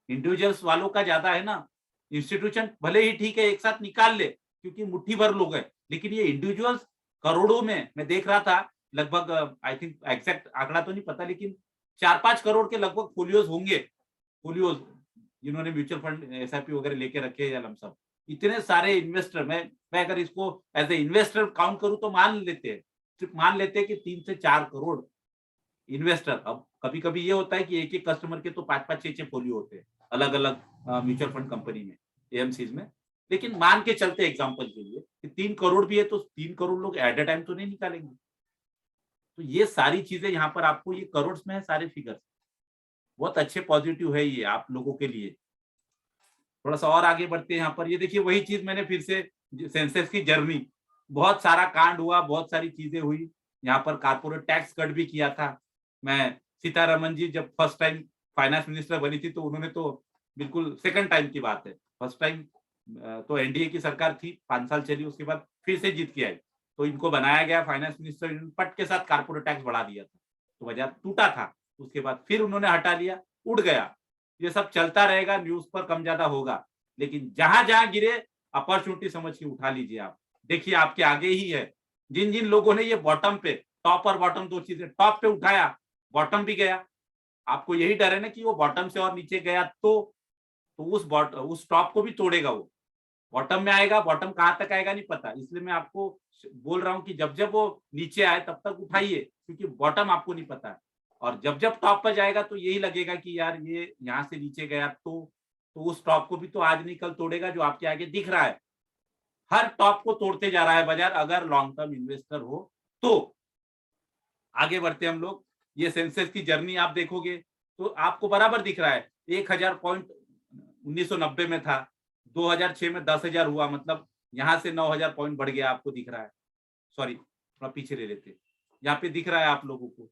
इंडिविजुअल्स वालों का ज्यादा है ना। इंस्टीट्यूशन भले ही ठीक है एक साथ निकाल ले, क्योंकि मुट्ठी भर लोग हैं, लेकिन ये इंडिविजुअल्स करोड़ों में मैं देख रहा था, लगभग आई थिंक एग्जैक्ट आंकड़ा तो नहीं पता, लेकिन 4-5 करोड़ के लगभग फोलियोज होंगे, फोलियोज जिन्होंने म्यूचुअल फंड एसआईपी वगैरह लेके रखे हैं या लमसम। इतने सारे इन्वेस्टर, मैं अगर इसको एज ए इन्वेस्टर काउंट करूं तो मान लेते हैं, सिर्फ मान लेते हैं कि 3 से 4 करोड़ इन्वेस्टर। अब कभी कभी ये होता है कि एक एक कस्टमर के तो 5-5 6-6 फोलियो होते हैं अलग अलग म्यूचुअल फंड कंपनी में, एएमसीज में। लेकिन मान के चलते एग्जांपल के लिए कि 3 करोड़ भी है तो 3 करोड़ लोग एट ए टाइम तो नहीं निकालेंगे। तो ये सारी चीजें यहाँ पर आपको, ये करोड़ में है सारे फिगर्स, बहुत अच्छे पॉजिटिव है ये आप लोगों के लिए। थोड़ा सा और आगे बढ़ते हैं, यहाँ पर ये देखिए वही चीज मैंने फिर से, सेंसेक्स की जर्नी, बहुत सारा कांड हुआ, बहुत सारी चीजें हुई। यहाँ पर कारपोरेट टैक्स कट भी किया था। मैं सीतारमन जी जब फर्स्ट टाइम फाइनेंस मिनिस्टर बनी थी तो उन्होंने तो, बिल्कुल सेकंड टाइम की बात है, फर्स्ट टाइम तो एनडीए की सरकार थी, 5 साल चली, उसके बाद फिर से जीत के आई, तो इनको बनाया गया फाइनेंस मिनिस्टर, पट के साथ कारपोरेट टैक्स बढ़ा दिया था, तो बाजार टूटा था। उसके बाद फिर उन्होंने हटा लिया, उड़ गया। ये सब चलता रहेगा, न्यूज पर कम ज्यादा होगा, लेकिन जहां जहां गिरे अपॉर्चुनिटी समझ के उठा लीजिए आप। देखिए आपके आगे ही है, जिन जिन लोगों ने ये बॉटम पे, टॉप और बॉटम दो चीजें, टॉप पे उठाया, बॉटम भी गया, आपको यही डर है ना कि वो बॉटम से और नीचे गया तो उस टॉप को भी तोड़ेगा वो, बॉटम में आएगा, बॉटम कहां तक आएगा नहीं पता। इसलिए मैं आपको बोल रहा हूं कि जब जब वो नीचे आए तब तक उठाइए, क्योंकि बॉटम आपको नहीं पता है। और जब जब टॉप पर जाएगा तो यही लगेगा कि यार ये यहाँ से नीचे गया, तो उस टॉप को भी तो आज नहीं कल तोड़ेगा जो आपके आगे दिख रहा है। हर टॉप को तोड़ते जा रहा है बाजार, अगर लॉन्ग टर्म इन्वेस्टर हो तो। आगे बढ़ते हम लोग, ये सेंसेक्स की जर्नी आप देखोगे तो आपको बराबर दिख रहा है, 1000 पॉइंट 1990 में था, 2006 में 10,000 हुआ, मतलब यहाँ से 9,000 पॉइंट बढ़ गया, आपको दिख रहा है। सॉरी थोड़ा पीछे ले लेते, यहाँ पे दिख रहा है आप लोगों को,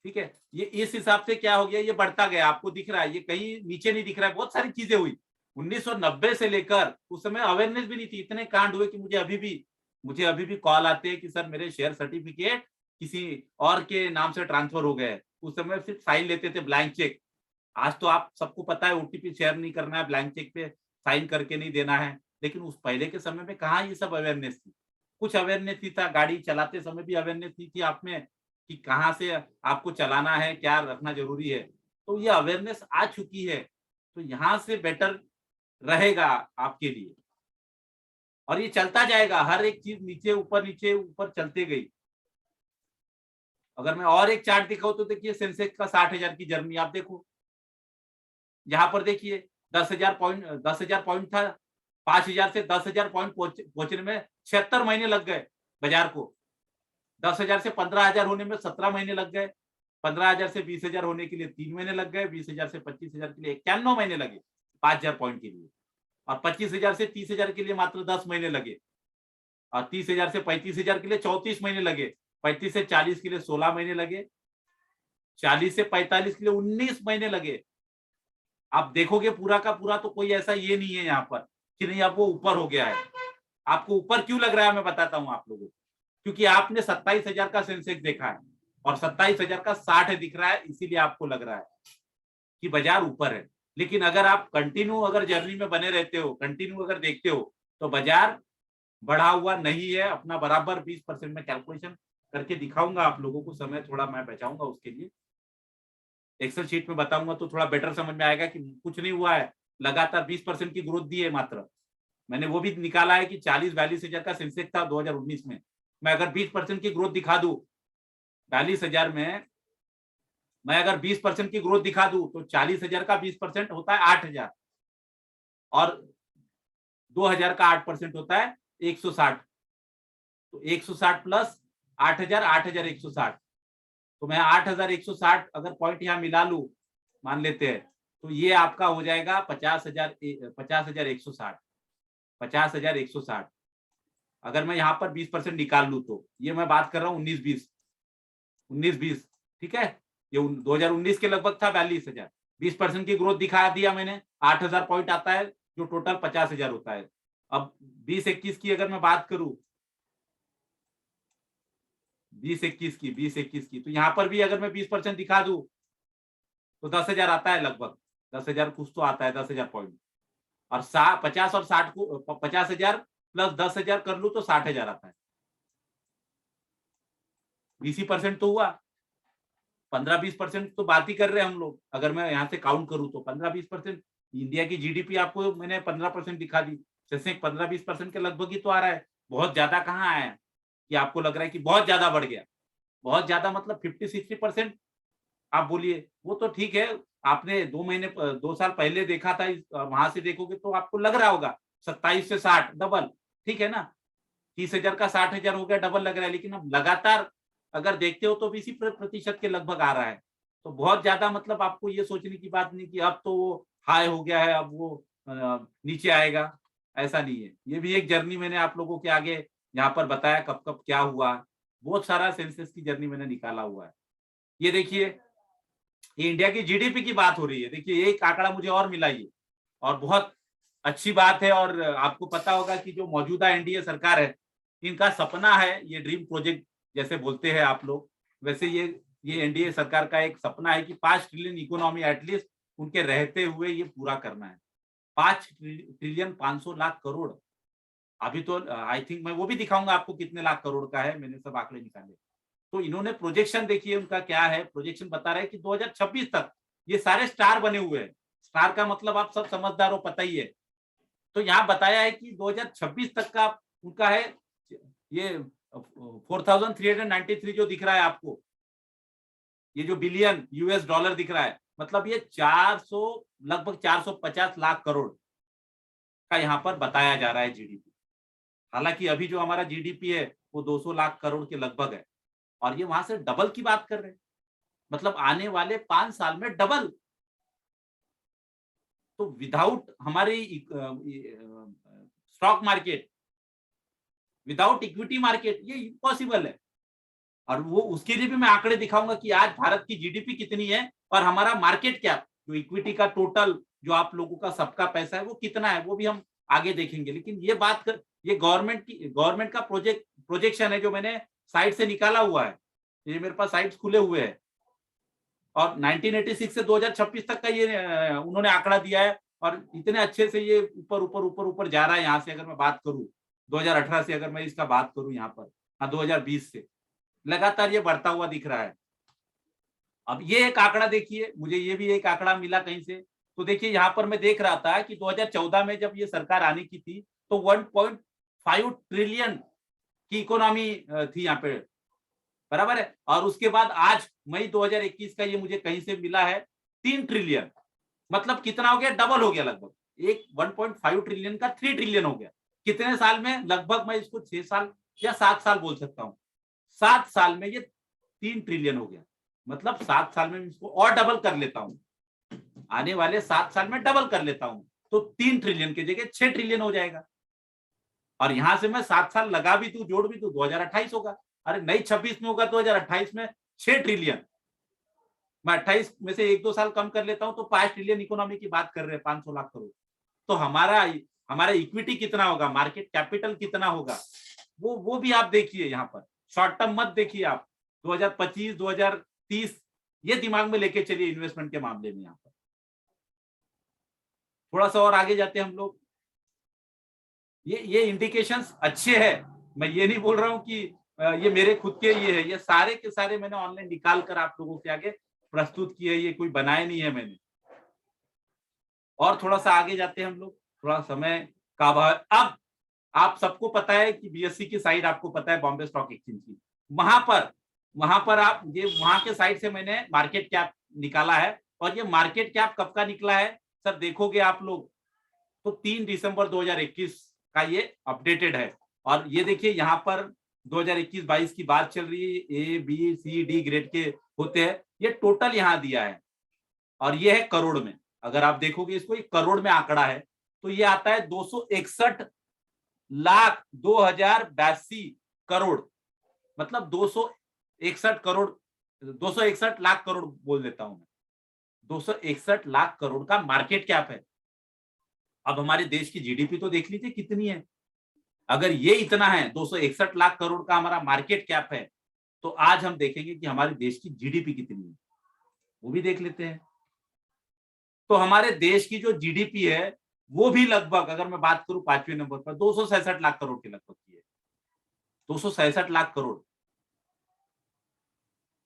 ठीक है। ये इस हिसाब से क्या हो गया, ये बढ़ता गया, आपको दिख रहा है, ये कहीं नीचे नहीं दिख रहा है। बहुत सारी चीजें हुई 1990 से लेकर, उस समय अवेयरनेस भी नहीं थी, इतने कांड हुए कि मुझे अभी भी कॉल आते हैं कि सर मेरे शेयर सर्टिफिकेट किसी और के नाम से ट्रांसफर हो गए। उस समय सिर्फ साइन लेते थे, ब्लैंक चेक। आज तो आप सबको पता है ओटीपी शेयर नहीं करना है, ब्लैंक चेक पे साइन करके नहीं देना है। लेकिन उस पहले के समय में कहाँ ये सब अवेयरनेस थी, कुछ अवेयरनेस नहीं था, गाड़ी चलाते समय भी अवेयरनेस नहीं थी आप में कि कहाँ से आपको चलाना है, क्या रखना जरूरी है। तो ये अवेयरनेस आ चुकी है, तो यहाँ से बेटर रहेगा आपके लिए, और ये चलता जाएगा, हर एक चीज नीचे ऊपर चलते गई। अगर मैं और एक चार्ट दिखाऊं तो देखिए सेंसेक्स का 60,000 की जर्नी आप देखो, यहाँ पर देखिए 10,000 पॉइंट था, 5,000 से 10,000 पॉइंट पहुंचने में 76 महीने लग गए बाजार को। 10,000 से 15,000 होने में 17 महीने लग गए, 15,000 से 20,000 होने के लिए 3 महीने लग गए, 20,000 से 25,000 के लिए 91 महीने लगे 5,000 पॉइंट के लिए, और 25,000 से 30,000 के लिए मात्र 10 महीने लगे, और 30,000 से 35,000 के लिए 34 महीने लगे, 35 से 40 के लिए 16 महीने लगे, 40 से 45 के लिए 19 महीने लगे। आप देखोगे पूरा का पूरा तो कोई ऐसा ये नहीं है यहाँ पर कि नहीं अब वो ऊपर हो गया है। आपको ऊपर क्यों लग रहा है मैं बताता हूँ आप लोगों को, क्योंकि आपने 27,000 का सेंसेक्स देखा है और 27,000 का 60 दिख रहा है, इसीलिए आपको लग रहा है कि बाजार ऊपर है। लेकिन अगर आप कंटिन्यू अगर जर्नी में बने रहते हो, कंटिन्यू अगर देखते हो, तो बाजार बढ़ा हुआ नहीं है। अपना बराबर 20% में कैलकुलेशन करके दिखाऊंगा आप लोगों को, समय थोड़ा मैं बचाऊंगा उसके लिए, एक्सेल शीट में बताऊंगा तो थोड़ा बेटर समझ में आएगा कि कुछ नहीं हुआ है, लगातार 20% की ग्रोथ दी है। मात्र मैंने वो भी निकाला है कि 40-42,000 का सेंसेक्स था 2019 में, मैं अगर 20% की ग्रोथ दिखा दूं 42,000 में, मैं अगर 20% की ग्रोथ दिखा दूं तो 40,000 का 20% होता है 8,000, और 2,000 का 8% होता है 160, तो 160 प्लस 8,000, 8,160, तो मैं 8,160 अगर पॉइंट यहाँ मिला लू, मान लेते हैं, तो ये आपका हो जाएगा 50,160, 50,160। अगर मैं यहाँ पर 20% निकाल लू तो ये मैं बात कर रहा हूँ 19-20, ठीक है, ये 2019 के लगभग था 42,000, 20% की ग्रोथ दिखा दिया मैंने, 8,000 पॉइंट आता है जो टोटल 50,000 होता है। अब 20-21 की अगर मैं बात करूं, 20-21 की तो यहाँ पर भी अगर मैं 20% दिखा दूं तो 10,000 आता है, लगभग 10,000 कुछ तो आता है, 10,000 पॉइंट, और 50 और 60 को 50,000 प्लस 10,000 कर लू तो 60,000 आता है। 20% तो हुआ, 15-20% तो बात ही कर रहे हैं हम लोग। अगर मैं यहाँ से काउंट करूँ तो 15-20%, इंडिया की जीडीपी आपको मैंने 15% दिखा दी, जैसे 15-20% के लगभग ही तो आ रहा है, बहुत ज्यादा कहाँ आया है कि आपको लग रहा है कि बहुत ज्यादा बढ़ गया। बहुत ज्यादा मतलब 50-60% आप बोलिए, वो तो ठीक है, आपने 2 साल पहले देखा था, वहां से देखोगे तो आपको लग रहा होगा 27 से 60 डबल, ठीक है ना, 30,000 का 60,000 हो गया, डबल लग रहा है। लेकिन अब लगातार अगर देखते हो तो 20% के लगभग आ रहा है, तो बहुत ज्यादा मतलब आपको ये सोचने की बात नहीं कि अब तो वो हाई हो गया है, अब वो नीचे आएगा, ऐसा नहीं है। ये भी एक जर्नी मैंने आप लोगों के आगे यहाँ पर बताया कब कब क्या हुआ, बहुत सारा सेंसेस की जर्नी मैंने निकाला हुआ है। ये देखिए, ये इंडिया की जीडीपी की बात हो रही है, देखिए एक आंकड़ा मुझे और मिला ये, और बहुत अच्छी बात है। और आपको पता होगा कि जो मौजूदा एनडीए सरकार है, इनका सपना है, ये ड्रीम प्रोजेक्ट जैसे बोलते हैं आप लोग, वैसे ये एनडीए सरकार का एक सपना है कि 5 ट्रिलियन इकोनॉमी एटलीस्ट उनके रहते हुए ये पूरा करना है। 5 ट्रिलियन 500 लाख करोड़, अभी तो आई थिंक मैं वो भी दिखाऊंगा आपको कितने लाख करोड़ का है, मैंने सब आंकड़े निकाले। तो इन्होंने प्रोजेक्शन देखिए उनका क्या है, प्रोजेक्शन बता रहे हैं कि 2026 तक ये सारे स्टार बने हुए हैं। स्टार का मतलब आप सब समझदार हो, पता ही है। तो यहाँ बताया है कि 2026 तक का उनका है, ये 4,393 जो दिख रहा है आपको, ये जो बिलियन यूएस डॉलर दिख रहा है, मतलब ये 400 लगभग 450 लाख करोड़ का यहाँ पर बताया जा रहा है जीडीपी। हालांकि अभी जो हमारा जीडीपी है वो 200 लाख करोड़ के लगभग है, और ये वहां से डबल की बात कर रहे हैं, मतलब आने वाले 5 साल में डबल। तो विदाउट हमारी stock market, without equity market, ये इम्पॉसिबल है। और वो उसके लिए भी मैं आंकड़े दिखाऊंगा कि आज भारत की जीडीपी कितनी है और हमारा मार्केट कैप जो इक्विटी का टोटल जो आप लोगों का सबका पैसा है वो कितना है, वो भी हम आगे देखेंगे। लेकिन ये बात कर, ये गवर्नमेंट का प्रोजेक्शन है जो मैंने साइट से निकाला हुआ है, ये मेरे पास साइट्स खुले हुए हैं, और 1986 से 2026 तक का ये उन्होंने आंकड़ा दिया है, और इतने अच्छे से ये ऊपर ऊपर ऊपर ऊपर जा रहा है। यहाँ से अगर मैं बात करूं 2018 से, अगर मैं इसका बात करूं यहाँ पर, हाँ 2020 से लगातार ये बढ़ता हुआ दिख रहा है। अब ये एक आंकड़ा देखिए, मुझे ये भी एक आंकड़ा मिला कहीं से, तो देखिए यहाँ पर मैं देख रहा था कि 2014 में जब ये सरकार आने की थी तो 1.5 ट्रिलियन की इकोनॉमी थी यहाँ पे, बराबर है। और उसके बाद आज मई 2021 का ये मुझे कहीं से मिला है 3 ट्रिलियन, मतलब कितना हो गया, डबल हो गया लगभग, एक 1.5 ट्रिलियन का 3 ट्रिलियन हो गया। कितने साल में? लगभग मैं इसको 6 साल या 7 साल बोल सकता हूँ। 7 साल में ये 3 ट्रिलियन हो गया, मतलब 7 साल में इसको और डबल कर लेता हूँ, आने वाले 7 साल में डबल कर लेता हूँ, तो 3 ट्रिलियन की जगह 6 ट्रिलियन हो जाएगा। और यहां से मैं 7 साल लगा भी तू, जोड़ भी तू, 2028 होगा। अरे नहीं 26 में होगा, 2028 में 6 ट्रिलियन। मैं 28 में से 1-2 साल कम कर लेता हूं तो 5 ट्रिलियन इकोनॉमी की बात कर रहे हैं, 500 लाख करोड़। तो हमारा हमारा इक्विटी कितना होगा, मार्केट कैपिटल कितना होगा, वो भी आप देखिए। यहाँ पर शॉर्ट टर्म मत देखिए आप, 2025 2030 ये दिमाग में लेके चलिए इन्वेस्टमेंट के मामले में। यहाँ पर थोड़ा सा और आगे जाते हैं हम लोग। ये इंडिकेशंस अच्छे हैं, मैं ये नहीं बोल रहा हूं कि ये मेरे खुद के ये है, ये सारे के सारे मैंने ऑनलाइन निकाल कर आप लोगों के आगे प्रस्तुत किए, ये कोई बनाए नहीं है मैंने। और थोड़ा सा आगे जाते हैं हम लोग, थोड़ा समय का अभाव। अब आप सबको पता है कि बीएससी की साइट आपको पता है, बॉम्बे स्टॉक एक्सचेंज की, वहां पर आप ये वहां के साइट से मैंने मार्केट कैप निकाला है। और ये मार्केट कैप कब का निकला है सर, देखोगे आप लोग तो 3 दिसंबर 2021 का ये अपडेटेड है। और ये देखिए यहाँ पर 2021-22 की बात चल रही है, A B C D grade के होते हैं, ये टोटल यहाँ दिया है। और ये है करोड़ में, अगर आप देखोगे इसको, ये करोड़ में आंकड़ा है, तो ये आता है 261,02,82 करोड़, मतलब 261 करोड़, 261 लाख करोड़ बोल देता हूं मैं, 261 लाख करोड़ का मार्केट कैप है। अब हमारे देश की जीडीपी तो देख लीजिए कितनी है। अगर ये इतना है, 261 लाख करोड़ का हमारा मार्केट कैप है, तो आज हम देखेंगे कि हमारे देश की जीडीपी कितनी है, वो भी देख लेते हैं। तो हमारे देश की जो जीडीपी है वो भी लगभग, अगर मैं बात करूं 5वें नंबर पर, 266 लाख करोड़ के लगभग की है, 266 लाख करोड़,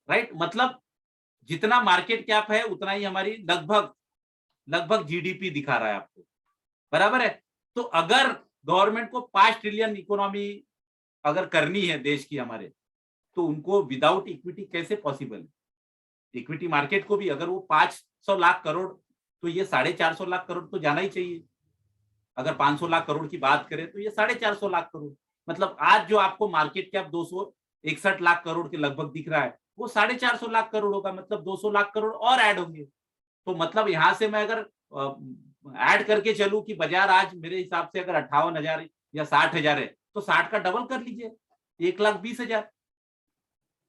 राइट। मतलब जितना मार्केट कैप है उतना ही हमारी लगभग लगभग जीडीपी दिखा रहा है आपको, बराबर है। तो अगर गवर्नमेंट को 5 ट्रिलियन इकोनॉमी अगर करनी है देश की हमारे, तो उनको विदाउट इक्विटी कैसे पॉसिबल है? इक्विटी मार्केट को भी अगर वो 500 लाख करोड़, तो ये 450 लाख करोड़ तो जाना ही चाहिए। अगर 500 लाख करोड़ की बात करें तो ये 450 लाख करोड़, मतलब आज जो आपको मार्केट कैप 261 लाख करोड़ के लगभग दिख रहा है, वो 450 लाख करोड़ होगा, मतलब 200 लाख करोड़ और ऐड होंगे। तो मतलब यहां से मैं अगर ऐड करके चलूं कि बाजार आज मेरे हिसाब से अगर 58,000 या 60,000 है, तो 60 का डबल कर लीजिए, 1,20,000,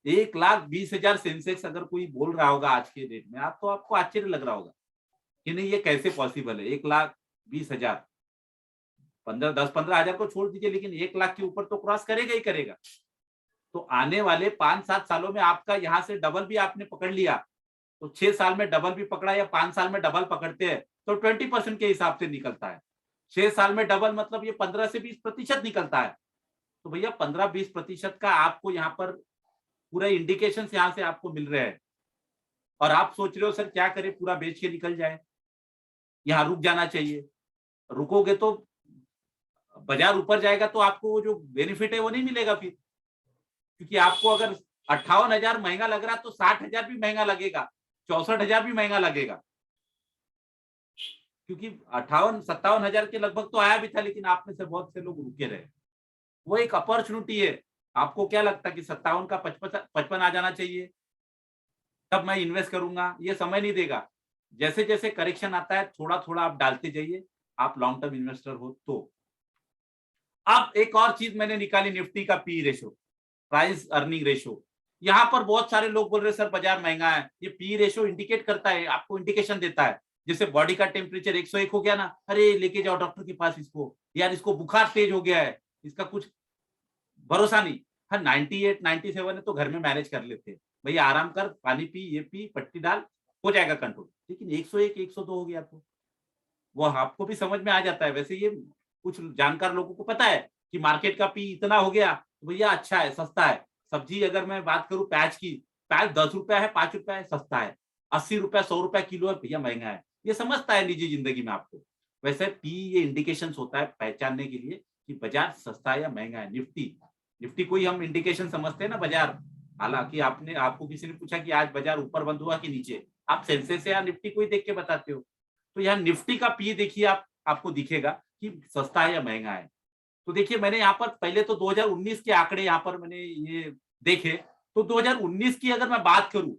1,20,000 सेंसेक्स अगर कोई बोल रहा होगा आज के डेट में, आप तो आपको आश्चर्य लग रहा होगा कि नहीं ये कैसे पॉसिबल है। 1,20,000, 10-15 हजार को छोड़ दीजिए, लेकिन 1 लाख के ऊपर तो क्रॉस करेगा ही करेगा। तो आने वाले 5-7 सालों में आपका यहाँ से डबल भी आपने पकड़ लिया, तो 6 साल में डबल भी पकड़ा या 5 साल में डबल पकड़ते हैं तो 20% के हिसाब से निकलता है। 6 साल में डबल मतलब ये 15 से 20% निकलता है। तो भैया 15-20% का आपको यहाँ पर पूरा इंडिकेशन यहाँ से आपको मिल रहे हैं। और आप सोच रहे हो सर क्या करे, पूरा बेच के निकल जाए, यहाँ रुक जाना चाहिए। रुकोगे तो बाजार ऊपर जाएगा तो आपको वो जो बेनिफिट है वो नहीं मिलेगा फिर, क्योंकि आपको अगर 58,000 महंगा लग रहा तो 60,000 भी महंगा लगेगा, 64,000 भी महंगा लगेगा, क्योंकि 58-57,000 के लगभग तो आया भी था, लेकिन आप में से बहुत से लोग रुके रहे। वो एक अपॉर्चुनिटी है। आपको क्या लगता है कि 57 का 55 आ जाना चाहिए तब मैं इन्वेस्ट करूंगा? ये समय नहीं देगा। जैसे जैसे करेक्शन आता है थोड़ा थोड़ा आप डालते जाइए, आप लॉन्ग टर्म इन्वेस्टर हो तो। अब एक और चीज मैंने निकाली, निफ्टी का P ratio, price earning ratio. यहाँ पर बहुत सारे लोग बोल रहे हैं सर बाजार महंगा है। ये पी रेशो इंडिकेट करता है, आपको इंडिकेशन देता है। जैसे बॉडी का टेम्परेचर 101 हो गया ना, अरे लेके जाओ डॉक्टर के पास इसको, यार इसको बुखार तेज हो गया है, इसका कुछ भरोसा नहीं। हाँ 98 97 है तो घर में मैनेज कर लेते हैं, भैया आराम कर, पानी पी, ये पी, पट्टी डाल, हो जाएगा कंट्रोल। लेकिन 101 102 हो गया तो वो आपको भी समझ में आ जाता है। वैसे ये कुछ जानकार लोगों को पता है कि मार्केट का पी इतना हो गया तो भैया अच्छा है, सस्ता है। सब्जी अगर मैं बात करूं प्याज की, प्याज 10 रुपया है, 5 रुपया है, सस्ता है। 80 रुपया 100 रुपया किलो है, भैया महंगा है। ये समझता है निजी जिंदगी में आपको। वैसे पी ये इंडिकेशन होता है पहचानने के लिए कि बाजार सस्ता है या महंगा है। निफ्टी निफ्टी कोई हम इंडिकेशन समझते हैं ना बाजार, हालांकि आपको किसी ने पूछा कि आज बाजार ऊपर बंद हुआ कि नीचे, आप सेंसेक्स या निफ्टी को ही देख के बताते हो। तो यहाँ निफ्टी का पी देखिए, आपको दिखेगा कि सस्ता है या महंगा है। तो देखिए मैंने यहाँ पर पहले तो 2019 के आंकड़े यहाँ पर मैंने ये देखे, तो 2019 की अगर मैं बात करूं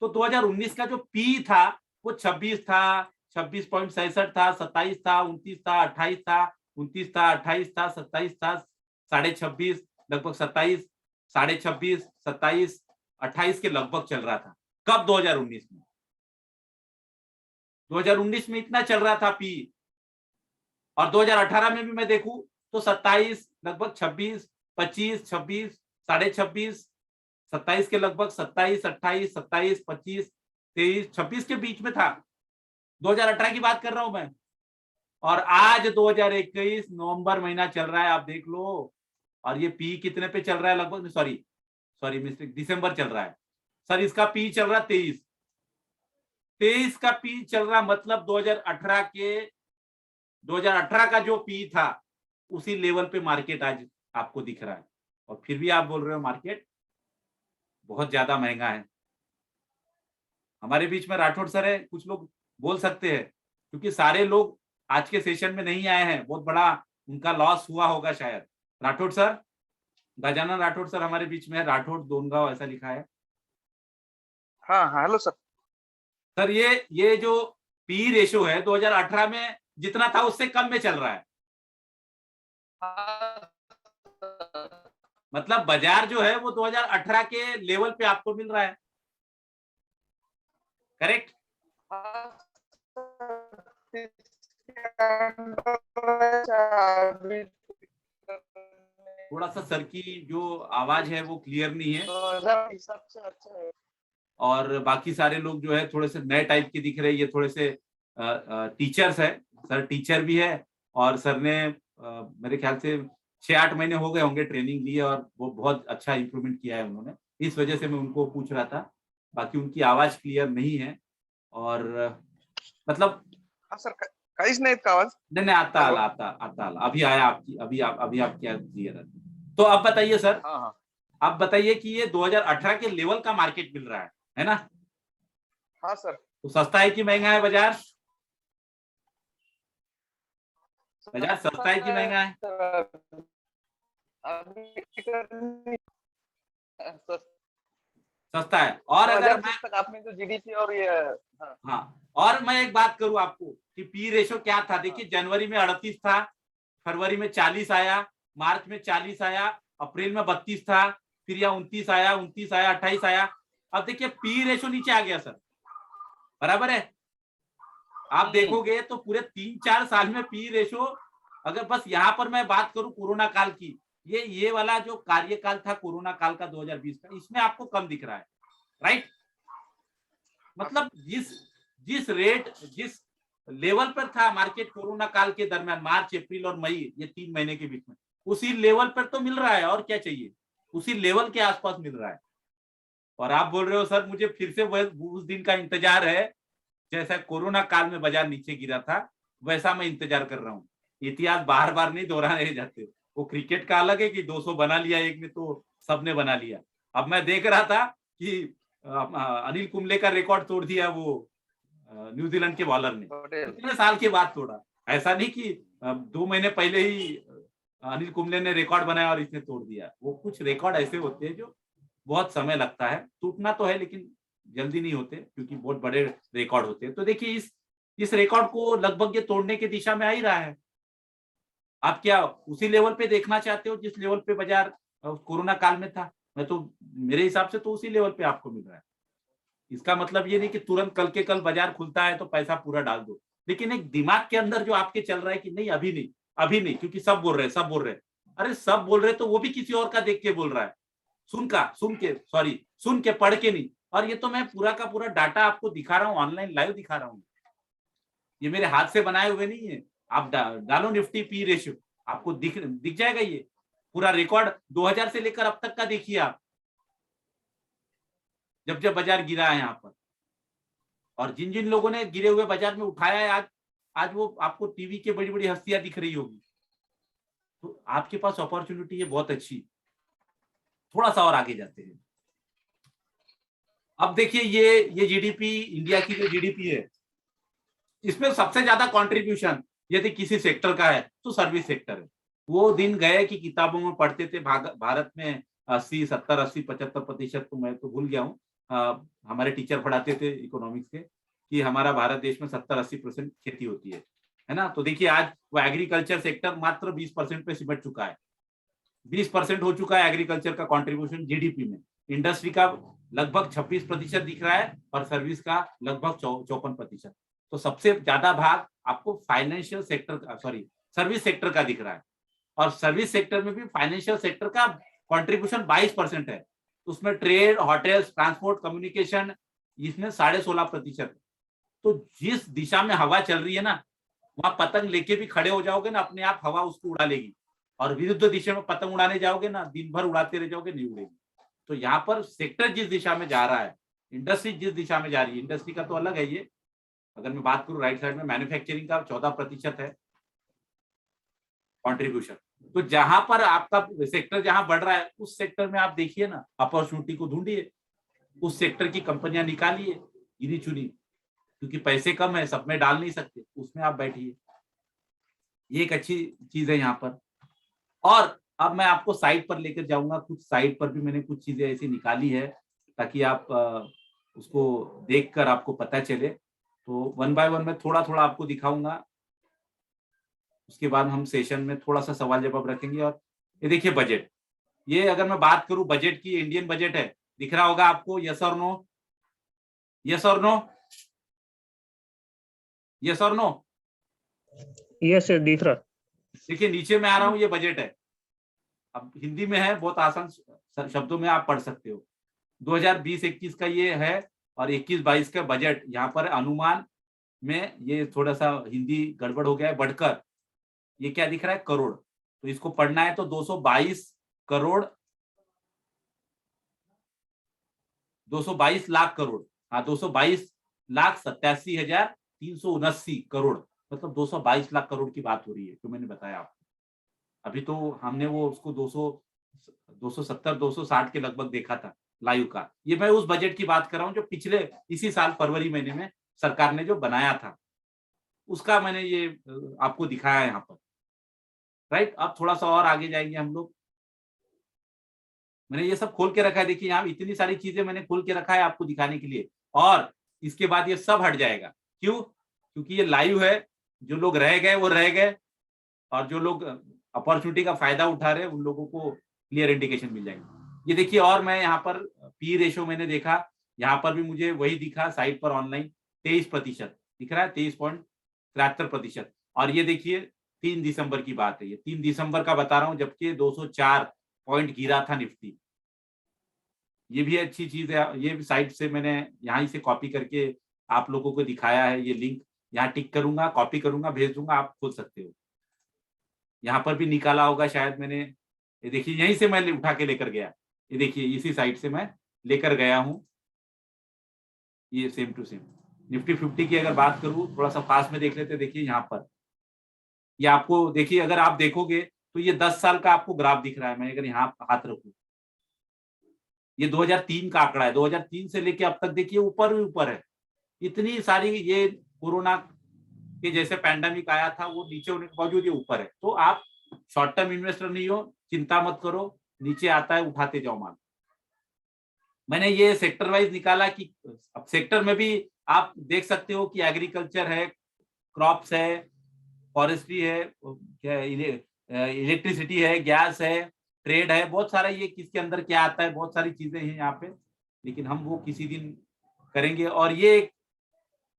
तो 2019 का जो पी था वो 26 था, 26.67 था, 27 था, 29 था, 28 था, 29 था, 28 था, 27 था, 26.5, लगभग 27, 26.5, 27, 28 के लगभग चल रहा था। कब? 2019 में। 2019 में इतना चल रहा था पी। और 2018 में भी मैं देखूं तो 27, लगभग 26, 25, 26, 26.5, 27 के लगभग, 27, 28, 27, 25, 23, 26 के बीच में था। 2018 की बात कर रहा हूं मैं। और आज 2021 नवंबर महीना चल रहा है, आप देख लो। और ये पी कितने पे चल रहा है? लगभग, सॉरी मिस्टेक, दिसंबर चल रहा है सर। इसका पी चल रहा है 23 का पी चल रहा, मतलब 2018 का जो पी था उसी लेवल पे मार्केट आज आपको दिख रहा है। और फिर भी आप बोल रहे हो मार्केट बहुत ज्यादा महंगा है। हमारे बीच में राठौड़ सर है, कुछ लोग बोल सकते हैं, क्योंकि सारे लोग आज के सेशन में नहीं आए हैं, बहुत बड़ा उनका लॉस हुआ होगा शायद। राठौड़ सर, गजानन राठौड़ सर हमारे बीच में है, राठौड़ दोनगांव ऐसा लिखा है। हाँ हाँ, हेलो सर। सर ये जो पी रेशो है 2018 में जितना था उससे कम में चल रहा है। मतलब बाजार जो है वो 2018 के लेवल पे आपको मिल रहा है, करेक्ट? थोड़ा सा सर की जो आवाज है वो क्लियर नहीं है, और बाकी सारे लोग जो है थोड़े से नए टाइप के दिख रहे हैं। ये थोड़े से टीचर्स है, सर टीचर भी है, और सर ने मेरे ख्याल से 6-8 महीने हो गए होंगे ट्रेनिंग ली, और वो बहुत अच्छा इंप्रूवमेंट किया है उन्होंने। इस वजह से मैं उनको पूछ रहा था, बाकी उनकी आवाज क्लियर नहीं है। और मतलब हाँ सर, काहीच नाही का आवाज? नहीं नहीं, आता अभी आया आपकी, अभी आपकी क्लियर है। तो अब बताइए सर, हाँ हाँ आप बताइए कि ये 2018 के लेवल का मार्केट मिल रहा है ना? हाँ सर। तो सस्ता है कि महंगा है बाजार? बाजार सस्ता है कि महंगा है? अभी सस्ता है। और अगर 2020 तक आपने जो जीडीपी और ये हाँ हाँ, और मैं एक बात करूं आपको कि पी रेशो क्या था। देखिए जनवरी में 38 था, फरवरी में 40 आया, मार्च में 40 आया, अप्रैल में 32 था, फिर यह 29 आया, 29 आया, 28 आया। अब देखिए पी रेशो नीचे आ गया सर, बराबर है? आप देखोगे तो पूरे 3-4 साल में पी रेशो, अगर बस यहाँ पर मैं बात करूं कोरोना काल की, ये वाला जो कार्यकाल था कोरोना काल का 2020 का, इसमें आपको कम दिख रहा है, राइट? मतलब जिस लेवल पर था मार्केट कोरोना काल के दरमियान, मार्च, अप्रैल और मई, ये 3 महीने के बीच में, उसी लेवल पर तो मिल रहा है। और क्या चाहिए? उसी लेवल के आसपास मिल रहा है। और आप बोल रहे हो सर मुझे फिर से उस दिन का इंतजार है, जैसा कोरोना काल में बाजार नीचे गिरा था, वैसा मैं इंतजार कर रहा हूँ। इतिहास बार बार नहीं दोहराए जाते। वो क्रिकेट का अलग है कि 200 बना लिया एक ने तो सबने बना लिया। अब मैं देख रहा था कि अनिल कुंबले का रिकॉर्ड तोड़ दिया वो न्यूजीलैंड के बॉलर ने, कितने साल के बाद तोड़ा। ऐसा नहीं कि 2 महीने पहले ही अनिल कुंबले ने रिकॉर्ड बनाया और इसने तोड़ दिया। वो कुछ रिकॉर्ड ऐसे होते हैं जो बहुत समय लगता है, टूटना तो है लेकिन जल्दी नहीं होते, क्योंकि बहुत बड़े रिकॉर्ड होते हैं। तो देखिए इस रिकॉर्ड को लगभग ये तोड़ने की दिशा में आ ही रहा है। आप क्या उसी लेवल पे देखना चाहते हो जिस लेवल पे बाजार कोरोना काल में था? मैं तो, मेरे हिसाब से तो उसी लेवल पे आपको मिल रहा है। इसका मतलब ये नहीं कि तुरंत कल के कल बाजार खुलता है तो पैसा पूरा डाल दो, लेकिन एक दिमाग के अंदर जो आपके चल रहा है कि नहीं अभी नहीं, अभी नहीं, क्योंकि सब बोल रहे हैं, सब बोल रहे हैं। अरे सब बोल रहे तो वो भी किसी और का देख के बोल रहा है, सुन के, पढ़ के नहीं। और ये तो मैं पूरा का पूरा डाटा आपको दिखा रहा हूँ, ऑनलाइन लाइव दिखा रहा हूँ। ये मेरे हाथ से बनाए हुए नहीं है। आप डालो निफ्टी पी रेशियो, आपको दिख जाएगा। ये पूरा रिकॉर्ड 2000 से लेकर अब तक का देखिए आप, जब जब बाजार गिरा है यहाँ पर, और जिन जिन लोगों ने गिरे हुए बाजार में उठाया है, आज वो आपको टीवी के बड़ी बड़ी हस्तियां दिख रही होगी। तो आपके पास अपॉर्चुनिटी है बहुत अच्छी, थोड़ा सा और आगे जाते हैं। अब देखिए ये जीडीपी, इंडिया की जो जीडीपी है, इसमें सबसे ज्यादा कंट्रीब्यूशन यदि किसी सेक्टर का है तो सर्विस सेक्टर है। वो दिन गए कि किताबों में पढ़ते थे भारत में 80, 70, 80, 75%, तो मैं तो भूल गया हूँ। हमारे टीचर पढ़ाते थे इकोनॉमिक्स के कि हमारा भारत देश में 70-80% खेती होती है ना। तो देखिए आज वो एग्रीकल्चर सेक्टर मात्र 20% पे सिमट चुका है। 20% हो चुका है एग्रीकल्चर का कंट्रीब्यूशन जीडीपी में। इंडस्ट्री का लगभग 26% दिख रहा है और सर्विस का लगभग 54%। तो सबसे ज्यादा भाग आपको फाइनेंशियल सेक्टर का, सॉरी, सर्विस सेक्टर का दिख रहा है। और सर्विस सेक्टर में भी फाइनेंशियल सेक्टर का कंट्रीब्यूशन 22% है। तो उसमें ट्रेड, होटल्स, ट्रांसपोर्ट, कम्युनिकेशन, इसमें 16.5%। तो जिस दिशा में हवा चल रही है ना, वहां पतंग लेके भी खड़े हो जाओगे ना, अपने आप हवा उसको उड़ा लेगी। और विरुद्ध दिशा में पतंग उड़ाने जाओगे ना, दिन भर उड़ाते रह जाओगे, नहीं उड़ेगी। तो यहाँ पर सेक्टर जिस दिशा में जा रहा है, इंडस्ट्री जिस दिशा में जा रही है, इंडस्ट्री का तो अलग है ये। अगर मैं बात करूं राइट साइड में, मैन्युफैक्चरिंग का 14% है कंट्रीब्यूशन। तो जहां पर आपका सेक्टर जहां बढ़ रहा है, उस सेक्टर में आप देखिए ना, अपॉर्चुनिटी को ढूंढिए, उस सेक्टर की कंपनियां निकालिए गिनी चुनी, क्योंकि पैसे कम है, सब में डाल नहीं सकते, उसमें आप बैठिए। ये एक अच्छी चीज है यहाँ पर। और अब मैं आपको साइट पर लेकर जाऊंगा, कुछ साइट पर भी मैंने कुछ चीजें ऐसी निकाली है ताकि आप उसको देखकर आपको पता चले। तो वन बाय वन मैं थोड़ा थोड़ा आपको दिखाऊंगा, उसके बाद हम सेशन में थोड़ा सा सवाल जवाब रखेंगे। और ये देखिए बजट, ये अगर मैं बात करूं बजट की, इंडियन बजट है, दिख रहा होगा आपको, यस और नो, यस और नो, यस और नो। यस दिख रहा। देखिए नीचे में आ रहा हूं, ये बजट है। अब हिंदी में है, बहुत आसान शब्दों में आप पढ़ सकते हो। 2020-21 का ये है, और 21-22 का बजट यहाँ पर अनुमान में, ये थोड़ा सा हिंदी गड़बड़ हो गया है, बढ़कर ये क्या दिख रहा है, करोड़। तो इसको पढ़ना है तो 222 करोड़, 222 लाख करोड़, हाँ 222,87,379 करोड़, मतलब 222 लाख करोड़ की बात हो रही है, जो मैंने बताया आपको। अभी तो हमने वो उसको 270, 260 के लगभग देखा था लाइव का। ये मैं उस बजट की बात कर रहा हूँ जो पिछले इसी साल फरवरी महीने में सरकार ने जो बनाया था, उसका मैंने ये आपको दिखाया है यहाँ पर। राइट, अब थोड़ा सा और आगे जाएंगे हम लोग। मैंने ये सब खोल के रखा है, देखिए यहाँ इतनी सारी चीजें मैंने खोल के रखा है आपको दिखाने के लिए। और इसके बाद ये सब हट जाएगा, क्यों? क्योंकि ये लाइव है, जो लोग रह गए वो रह गए, और जो लोग अपॉर्चुनिटी का फायदा उठा रहे हैं उन लोगों को क्लियर इंडिकेशन मिल जाएंगे। ये देखिए, और मैं यहाँ पर पी रेशो मैंने देखा, यहाँ पर भी मुझे वही दिखा साइट पर ऑनलाइन, 23% दिख रहा है, 23.73%। और ये देखिए 3 दिसंबर की बात है, ये 3 दिसंबर का बता रहा हूँ, जबकि 204 पॉइंट गिरा था निफ्टी। ये भी अच्छी चीज है, ये साइट से मैंने यहाँ से कॉपी करके आप लोगों को दिखाया है। ये लिंक यहाँ टिक करूंगा, कॉपी करूंगा, भेज दूंगा, आप खोल सकते हो। यहाँ पर भी निकाला होगा शायद मैंने, ये देखिए यहीं से मैं उठा के लेकर गया, ये देखिए इसी साइट से मैं लेकर गया हूँ। ये सेम टू सेम निफ्टी 50 की अगर बात करूँ, थोड़ा सा पास में देख लेते, देखिए यहाँ पर ये आपको, देखिए अगर आप देखोगे तो ये 10 साल का आपको ग्राफ दिख रहा है। मैं अगर यहाँ हाथ रखूँ, ये 2003 का आंकड़ा है, 2003 से लेके अब तक देखिए ऊपर ही ऊपर है। इतनी सारी, ये कोरोना के जैसे पैंडेमिक आया था, वो नीचे होने के बावजूद ये ऊपर है। तो आप शॉर्ट टर्म इन्वेस्टर नहीं हो, चिंता मत करो, नीचे आता है उठाते जाओ माल। मैंने ये सेक्टर वाइज निकाला कि अब सेक्टर में भी आप देख सकते हो कि एग्रीकल्चर है, क्रॉप्स है, फॉरेस्ट्री है, क्या इलेक्ट्रिसिटी है, गैस है, ट्रेड है, बहुत सारा, ये किसके अंदर क्या आता है, बहुत सारी चीजें हैं यहाँ पे, लेकिन हम वो किसी दिन करेंगे। और ये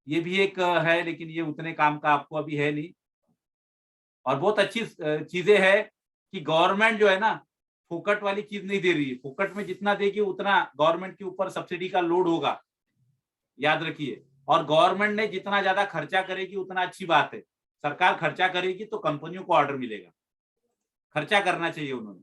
भी एक है, लेकिन ये उतने काम का आपको अभी है नहीं। और बहुत अच्छी चीजें है कि गवर्नमेंट जो है ना, फोकट वाली चीज नहीं दे रही है। फोकट में जितना देगी उतना गवर्नमेंट के ऊपर सब्सिडी का लोड होगा, याद रखिए। और गवर्नमेंट ने जितना ज्यादा खर्चा करेगी उतना अच्छी बात है। सरकार खर्चा करेगी तो कंपनियों को ऑर्डर मिलेगा, खर्चा करना चाहिए उन्होंने।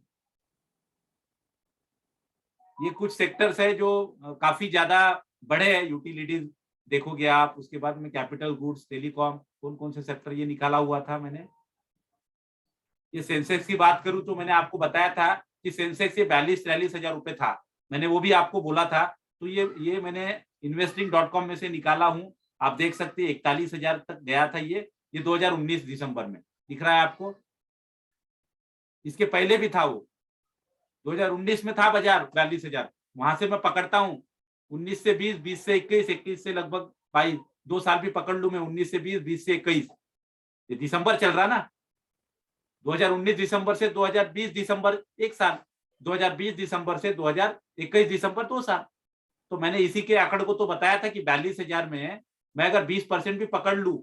ये कुछ सेक्टर्स है जो काफी ज्यादा बड़े हैं, यूटिलिटीज देखोगे आप, उसके बाद में कैपिटल गुड्स, टेलीकॉम, कौन कौन से सेक्टर ये निकाला हुआ था मैंने। ये सेंसेक्स की बात करूं तो मैंने आपको बताया था कि सेंसेक्स ये 42-43 हजार रुपए था, मैंने वो भी आपको बोला था तो ये मैंने investing.com में से निकाला हूं। आप देख सकते हैं 41,000 तक गया था ये 2019 दिसंबर में दिख रहा है आपको। इसके पहले भी था वो 2019 में था बाजार 42,000, वहां से मैं पकड़ता हूँ 19 से 20, 20 से 21, 21 से लगभग 22, 2 साल भी पकड़ लूं मैं, 19 से 20, 20 से 21, ये दिसंबर चल रहा ना, 2019 दिसंबर से 2020 दिसंबर 1 साल, 2020 दिसंबर से 2021 दिसंबर 2 साल। तो मैंने इसी के आंकड़ को तो बताया था कि 42,000 में मैं अगर 20% भी पकड़ लूं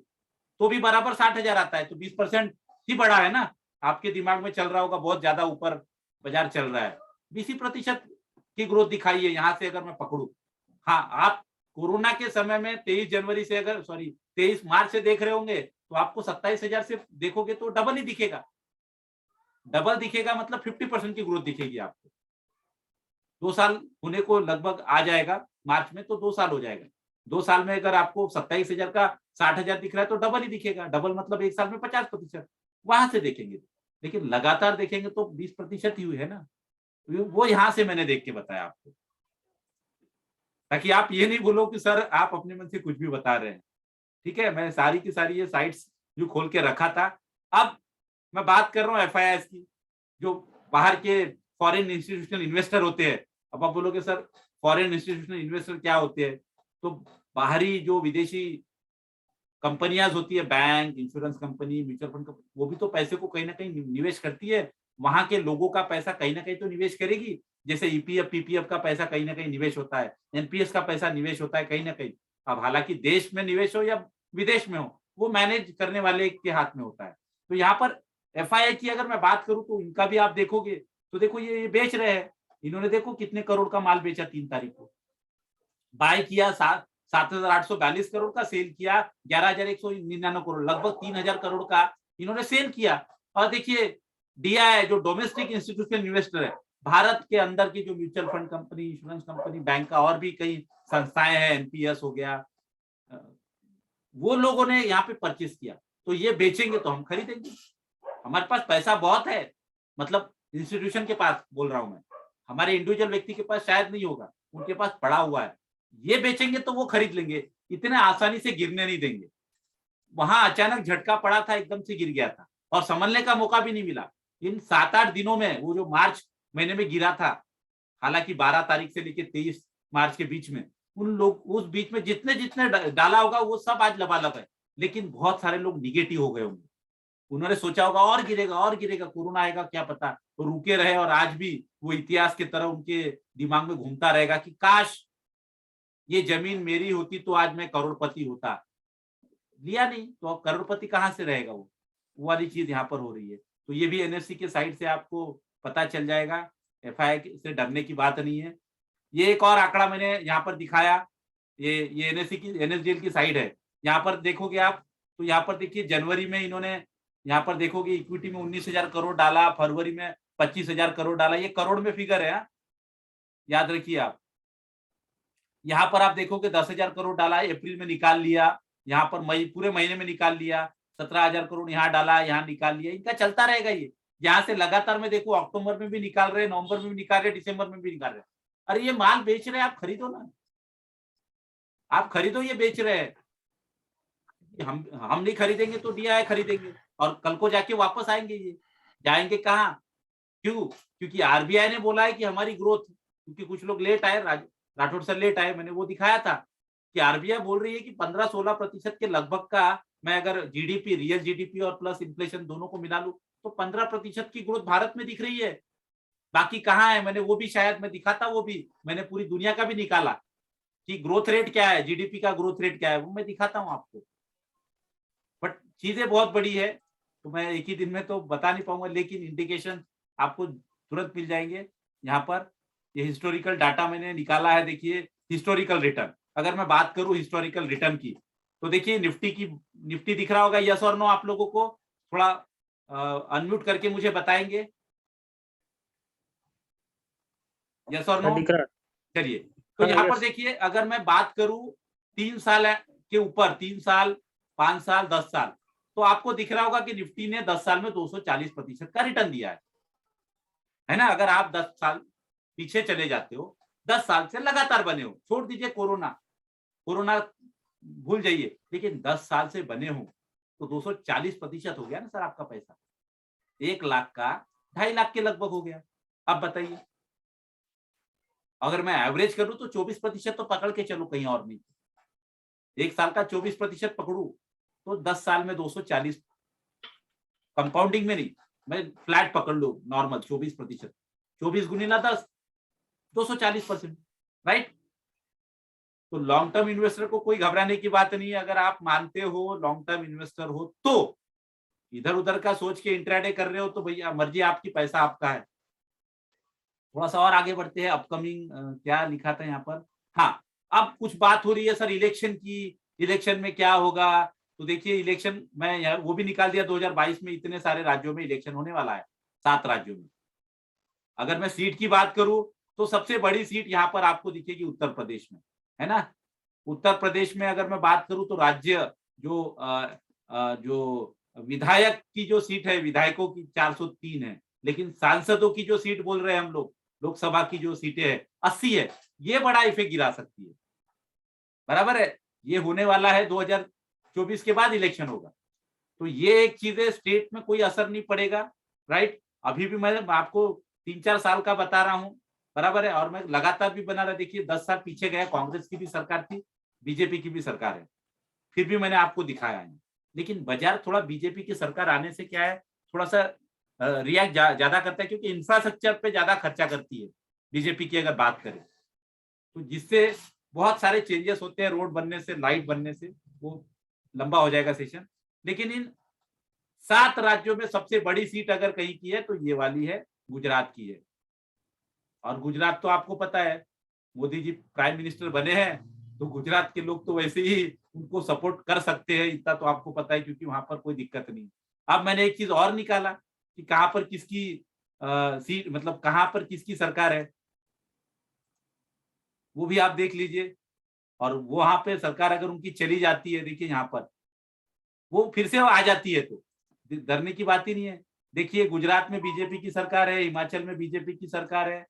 तो भी बराबर 60,000 आता है, तो 20% ही बड़ा है ना। आपके दिमाग में चल रहा होगा बहुत ज्यादा ऊपर बाजार चल रहा है, 20% की ग्रोथ दिखाई है यहाँ से अगर मैं पकड़ू। हाँ, आप कोरोना के समय में 23 मार्च से देख रहे होंगे तो आपको 27,000 से देखोगे तो डबल ही दिखेगा। डबल दिखेगा मतलब 50% की ग्रोथ दिखेगी आपको। 2 साल होने को लगभग आ जाएगा मार्च में, तो 2 साल हो जाएगा। 2 साल में अगर आपको 27,000 का 60,000 दिख रहा है तो डबल ही दिखेगा। डबल मतलब 1 साल में 50%, वहां से देखेंगे। लेकिन लगातार देखेंगे तो 20% ही हुई है ना। वो यहां से मैंने देख के बताया आपको, ताकि आप ये नहीं बोलो कि सर आप अपने मन से कुछ भी बता रहे हैं। ठीक है, मैं सारी की सारी ये साइट्स जो खोल के रखा था। अब मैं बात कर रहा हूँ FIIs की, जो बाहर के फॉरेन इंस्टीट्यूशनल इन्वेस्टर होते हैं। अब आप बोलोगे सर फॉरेन इंस्टीट्यूशनल इन्वेस्टर क्या होते हैं? तो बाहरी जो विदेशी कंपनियां होती है, bank, insurance company, mutual fund company, वो भी तो पैसे को कहीं ना कहीं निवेश करती है। वहां के लोगों का पैसा कहीं ना कहीं तो निवेश करेगी। जैसे EPF PPF का पैसा कहीं ना कहीं निवेश होता है, NPS का पैसा निवेश होता है कहीं ना कहीं। अब हालांकि देश में निवेश हो या विदेश में हो, वो मैनेज करने वाले के हाथ में होता है। तो यहाँ पर FII की अगर मैं बात करूं तो इनका भी आप देखोगे तो देखो ये बेच रहे हैं। इन्होंने देखो कितने करोड़ का माल बेचा 3 तारीख को, बाय किया 7,842 करोड़ का, सेल किया 11,199 करोड़, लगभग 3,000 करोड़ का इन्होंने सेल किया। और देखिए DI जो डोमेस्टिक इंस्टीट्यूशनल इन्वेस्टर है, भारत के अंदर की जो mutual fund company, insurance company, bank का और भी कई संस्थाएं हैं, NPS हो गया, वो लोगों ने यहाँ पे परचेस किया। तो ये बेचेंगे तो हम खरीदेंगे। हमारे पास पैसा बहुत है, मतलब इंस्टीट्यूशन के पास बोल रहा हूं मैं, हमारे इंडिविजुअल व्यक्ति के पास शायद नहीं होगा, उनके पास पड़ा हुआ है। ये बेचेंगे तो वो खरीद लेंगे, इतने आसानी से गिरने नहीं देंगे। वहां अचानक झटका पड़ा था, एकदम से गिर गया था और संभलने का मौका भी नहीं मिला। इन 7-8 दिनों में वो जो मार्च महीने में गिरा था, हालांकि 12 तारीख से लेकर 23 मार्च के बीच में, उन लोग उस बीच में जितने जितने डाला होगा वो सब आज लबालब है। लेकिन बहुत सारे लोग निगेटिव हो गए होंगे, उन्होंने सोचा होगा और गिरेगा, कोरोना आएगा क्या पता, तो रुके रहे। और आज भी वो इतिहास की तरह उनके दिमाग में घूमता रहेगा कि काश ये जमीन मेरी होती तो आज मैं करोड़पति होता। लिया नहीं तो अब करोड़पति कहाँ से रहेगा? वो वाली चीज यहाँ पर हो रही है। तो ये भी NSE के साइड से आपको पता चल जाएगा, FII से डरने की बात नहीं है। ये एक और आंकड़ा मैंने यहाँ पर दिखाया, ये NSE की NSDL की साइड है। यहाँ पर देखोगे आप तो यहाँ पर देखिए जनवरी में इन्होंने यहाँ पर देखोगे इक्विटी में 19,000 करोड़ डाला, फरवरी में 25,000 करोड़ डाला। ये करोड़ में फिगर है, याद रखिए आप। यहाँ पर आप देखोगे 10,000 करोड़ डाला, अप्रैल में निकाल लिया, यहाँ पर मई पूरे महीने में निकाल लिया, 17,000 करोड़ यहाँ डाला, यहाँ निकाल लिया। इनका चलता रहेगा ये, यहाँ से लगातार मैं देखो अक्टूबर में भी निकाल रहे, नवंबर में भी निकाल रहे, दिसंबर में भी निकाल रहे। अरे ये माल बेच रहे हैं, आप खरीदो ना, आप खरीदो, ये बेच रहे हैं। हम नहीं खरीदेंगे तो DI खरीदेंगे और कल को जाके वापस आएंगे। ये जाएंगे कहाँ? क्यों? क्योंकि RBI ने बोला है कि हमारी ग्रोथ, क्योंकि कुछ लोग लेट आए, राठौड़ सर लेट आए, मैंने वो दिखाया था कि RBI बोल रही है कि 15-16% के लगभग का मैं अगर GDP, रियल GDP और प्लस इन्फ्लेशन दोनों को मिला लूं तो 15% की ग्रोथ भारत में दिख रही है। बाकी कहाँ है? मैंने वो भी शायद मैं दिखाता, वो भी मैंने पूरी दुनिया का भी निकाला कि ग्रोथ रेट क्या है, GDP का ग्रोथ रेट क्या है, वो मैं दिखाता हूँ आपको। बट चीजें बहुत बड़ी है तो मैं एक ही दिन में तो बता नहीं पाऊंगा, लेकिन इंडिकेशन आपको तुरंत मिल जाएंगे। यहाँ पर ये हिस्टोरिकल डाटा मैंने निकाला है, देखिए हिस्टोरिकल रिटर्न। अगर मैं बात करूं हिस्टोरिकल रिटर्न की तो देखिए निफ्टी दिख रहा होगा, यस और नो? आप लोगों को थोड़ा अनम्यूट करके मुझे बताएंगे, यस और नो? दिख रहा। चलिए, तो हाँ, यहाँ पर यस। देखिए अगर मैं बात करूं 3 साल के ऊपर, 3 साल, 5 साल, 10 साल, तो आपको दिख रहा होगा कि निफ्टी ने 10 साल में 240% का रिटर्न दिया है ना? अगर आप 10 साल पीछे चले जाते हो, 10 साल से लगातार बने हो, छोड़ दीजिए कोरोना, कोरोना भूल जाइए, लेकिन 10 साल से बने हो तो 240% हो गया ना सर आपका पैसा। 1 लाख का 2.5 लाख के लगभग हो गया। अब बताइए, अगर मैं एवरेज करूं तो 24% तो पकड़ के चलो, कहीं और नहीं। 1 साल का 24% पकड़ू तो 10 साल में 240, कंपाउंडिंग में नहीं, मैं फ्लैट पकड़ लो, नॉर्मल 24%, 24 गुणिला 10, 240%, राइट। तो लॉन्ग टर्म इन्वेस्टर को कोई घबराने की बात नहीं है। अगर आप मानते हो लॉन्ग टर्म इन्वेस्टर हो तो, इधर उधर का सोच के इंट्राडे कर रहे हो तो भैया मर्जी आपकी, पैसा आपका है। थोड़ा सा और आगे बढ़ते हैं। अपकमिंग क्या लिखा था यहाँ पर, हाँ, अब कुछ बात हो रही है सर इलेक्शन की, इलेक्शन में क्या होगा। तो देखिए इलेक्शन मैं यार वो भी निकाल दिया, 2022 में इतने सारे राज्यों में इलेक्शन होने वाला है, 7 राज्यों में। अगर मैं सीट की बात करूं तो सबसे बड़ी सीट यहाँ पर आपको दिखेगी उत्तर प्रदेश में, है ना। उत्तर प्रदेश में अगर मैं बात करूं तो राज्य जो विधायक की जो सीट है, विधायकों की 403 है, लेकिन सांसदों की जो सीट बोल रहे हैं हम लोग, लोकसभा की जो सीटें है 80 है। ये बड़ा इफेक्ट गिरा सकती है, बराबर है। ये होने वाला है 2024 के बाद इलेक्शन होगा, तो ये एक चीज है, स्टेट में कोई असर नहीं पड़ेगा, राइट। अभी भी मैं आपको 3-4 साल का बता रहा हूँ, बराबर है, और मैं लगातार भी बना रहा। देखिए 10 साल पीछे गया, कांग्रेस की भी सरकार थी, बीजेपी की भी सरकार है, फिर भी मैंने आपको दिखाया है। लेकिन बाजार थोड़ा बीजेपी की सरकार आने से क्या है, थोड़ा सा रिएक्ट ज्यादा करता है, क्योंकि इंफ्रास्ट्रक्चर पे ज्यादा खर्चा करती है बीजेपी की अगर बात करें तो, जिससे बहुत सारे चेंजेस होते हैं, रोड बनने से, लाइट बनने से। वो लंबा हो जाएगा सेशन, लेकिन इन 7 राज्यों में सबसे बड़ी सीट अगर कहीं की है तो ये वाली है, गुजरात की है। और गुजरात तो आपको पता है, मोदी जी प्राइम मिनिस्टर बने हैं तो गुजरात के लोग तो वैसे ही उनको सपोर्ट कर सकते हैं, इतना तो आपको पता है, क्योंकि वहां पर कोई दिक्कत नहीं। अब मैंने एक चीज और निकाला कि कहां पर किसकी सीट, मतलब कहां पर किसकी सरकार है, वो भी आप देख लीजिए। और वहां पे सरकार अगर उनकी चली जाती है, देखिए यहाँ पर वो फिर से आ जाती है तो डरने की बात ही नहीं है। देखिए गुजरात में बीजेपी की सरकार है, हिमाचल में बीजेपी की सरकार है,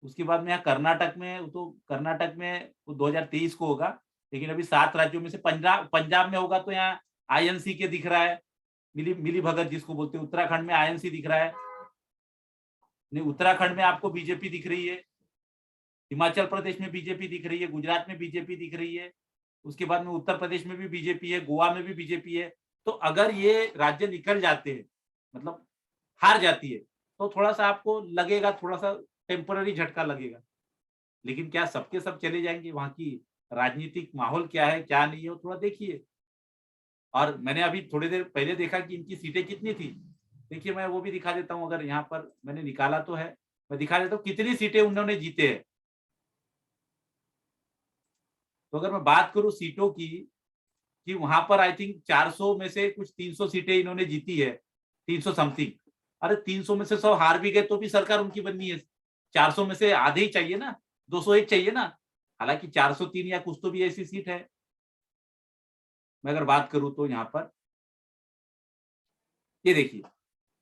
उसके बाद में यहाँ कर्नाटक में, तो कर्नाटक में वो 2023 को होगा, लेकिन अभी 7 राज्यों में से पंजाब में होगा तो यहाँ आईएनसी के दिख रहा है, मिली भगत जिसको बोलते हैं। उत्तराखंड में आईएनसी दिख रहा है, नहीं उत्तराखंड में आपको बीजेपी दिख रही है, हिमाचल प्रदेश में बीजेपी दिख रही है, गुजरात में बीजेपी दिख रही है, उसके बाद में उत्तर प्रदेश में भी बीजेपी है, गोवा में भी बीजेपी है। तो अगर ये राज्य निकल जाते हैं, मतलब हार जाती है, तो थोड़ा सा आपको लगेगा, थोड़ा सा टेम्पररी झटका लगेगा। लेकिन क्या सबके सब चले जाएंगे, वहां की राजनीतिक माहौल क्या है क्या नहीं है वो थोड़ा देखिए। और मैंने अभी थोड़ी देर पहले देखा कि इनकी सीटें कितनी थी, देखिए मैं वो भी दिखा देता हूँ। अगर यहाँ पर मैंने निकाला तो है, मैं दिखा देता हूँ कितनी सीटें उन्होंने जीते हैं। तो अगर मैं बात करूं सीटों की, कि वहां पर आई थिंक 400 में से कुछ 300 सीटें इन्होंने जीती है, 300 समथिंग। अरे 300 में से 100 हार भी गए तो भी सरकार उनकी बननी है। 400 में से आधे ही चाहिए ना, 201 चाहिए ना। हालांकि 403 या कुछ तो भी ऐसी सीट है। मैं अगर बात करूं तो यहाँ पर ये देखिए,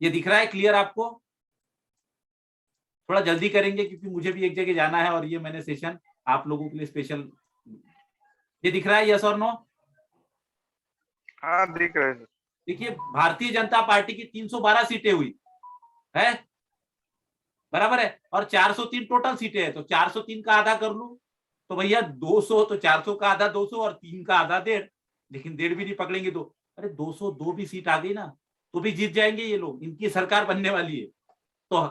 ये दिख रहा है क्लियर आपको। थोड़ा जल्दी करेंगे क्योंकि मुझे भी एक जगह जाना है, और ये मैंने सेशन आप लोगों के लिए स्पेशल। ये दिख रहा है, यस और नो? हाँ दिख रहे हैं देखिए भारतीय जनता पार्टी की 312 सीटें हुई है, बराबर है, और 403 टोटल सीटें हैं। तो 403 का आधा कर लूं तो भैया 200, तो 400 का आधा 200 और 3 का आधा 1.5, लेकिन 1.5 भी नहीं पकड़ेंगे तो, अरे 202 भी सीट आ गई ना तो भी जीत जाएंगे ये लोग, इनकी सरकार बनने वाली है। तो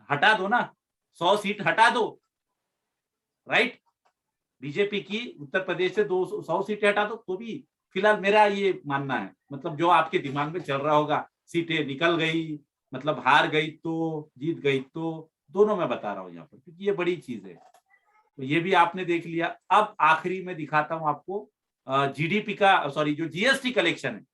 हटा दो ना, 100 सीट हटा दो, राइट। बीजेपी की उत्तर प्रदेश से 200 सीटें हटा दो तो भी, फिलहाल मेरा ये मानना है, मतलब जो आपके दिमाग में चल रहा होगा, सीटें निकल गई मतलब हार गई तो जीत गई, तो दोनों मैं बता रहा हूँ यहाँ पर, क्योंकि ये बड़ी चीज है। तो ये भी आपने देख लिया। अब आखिरी में दिखाता हूँ आपको जीडीपी का, सॉरी जो जीएसटी कलेक्शन है,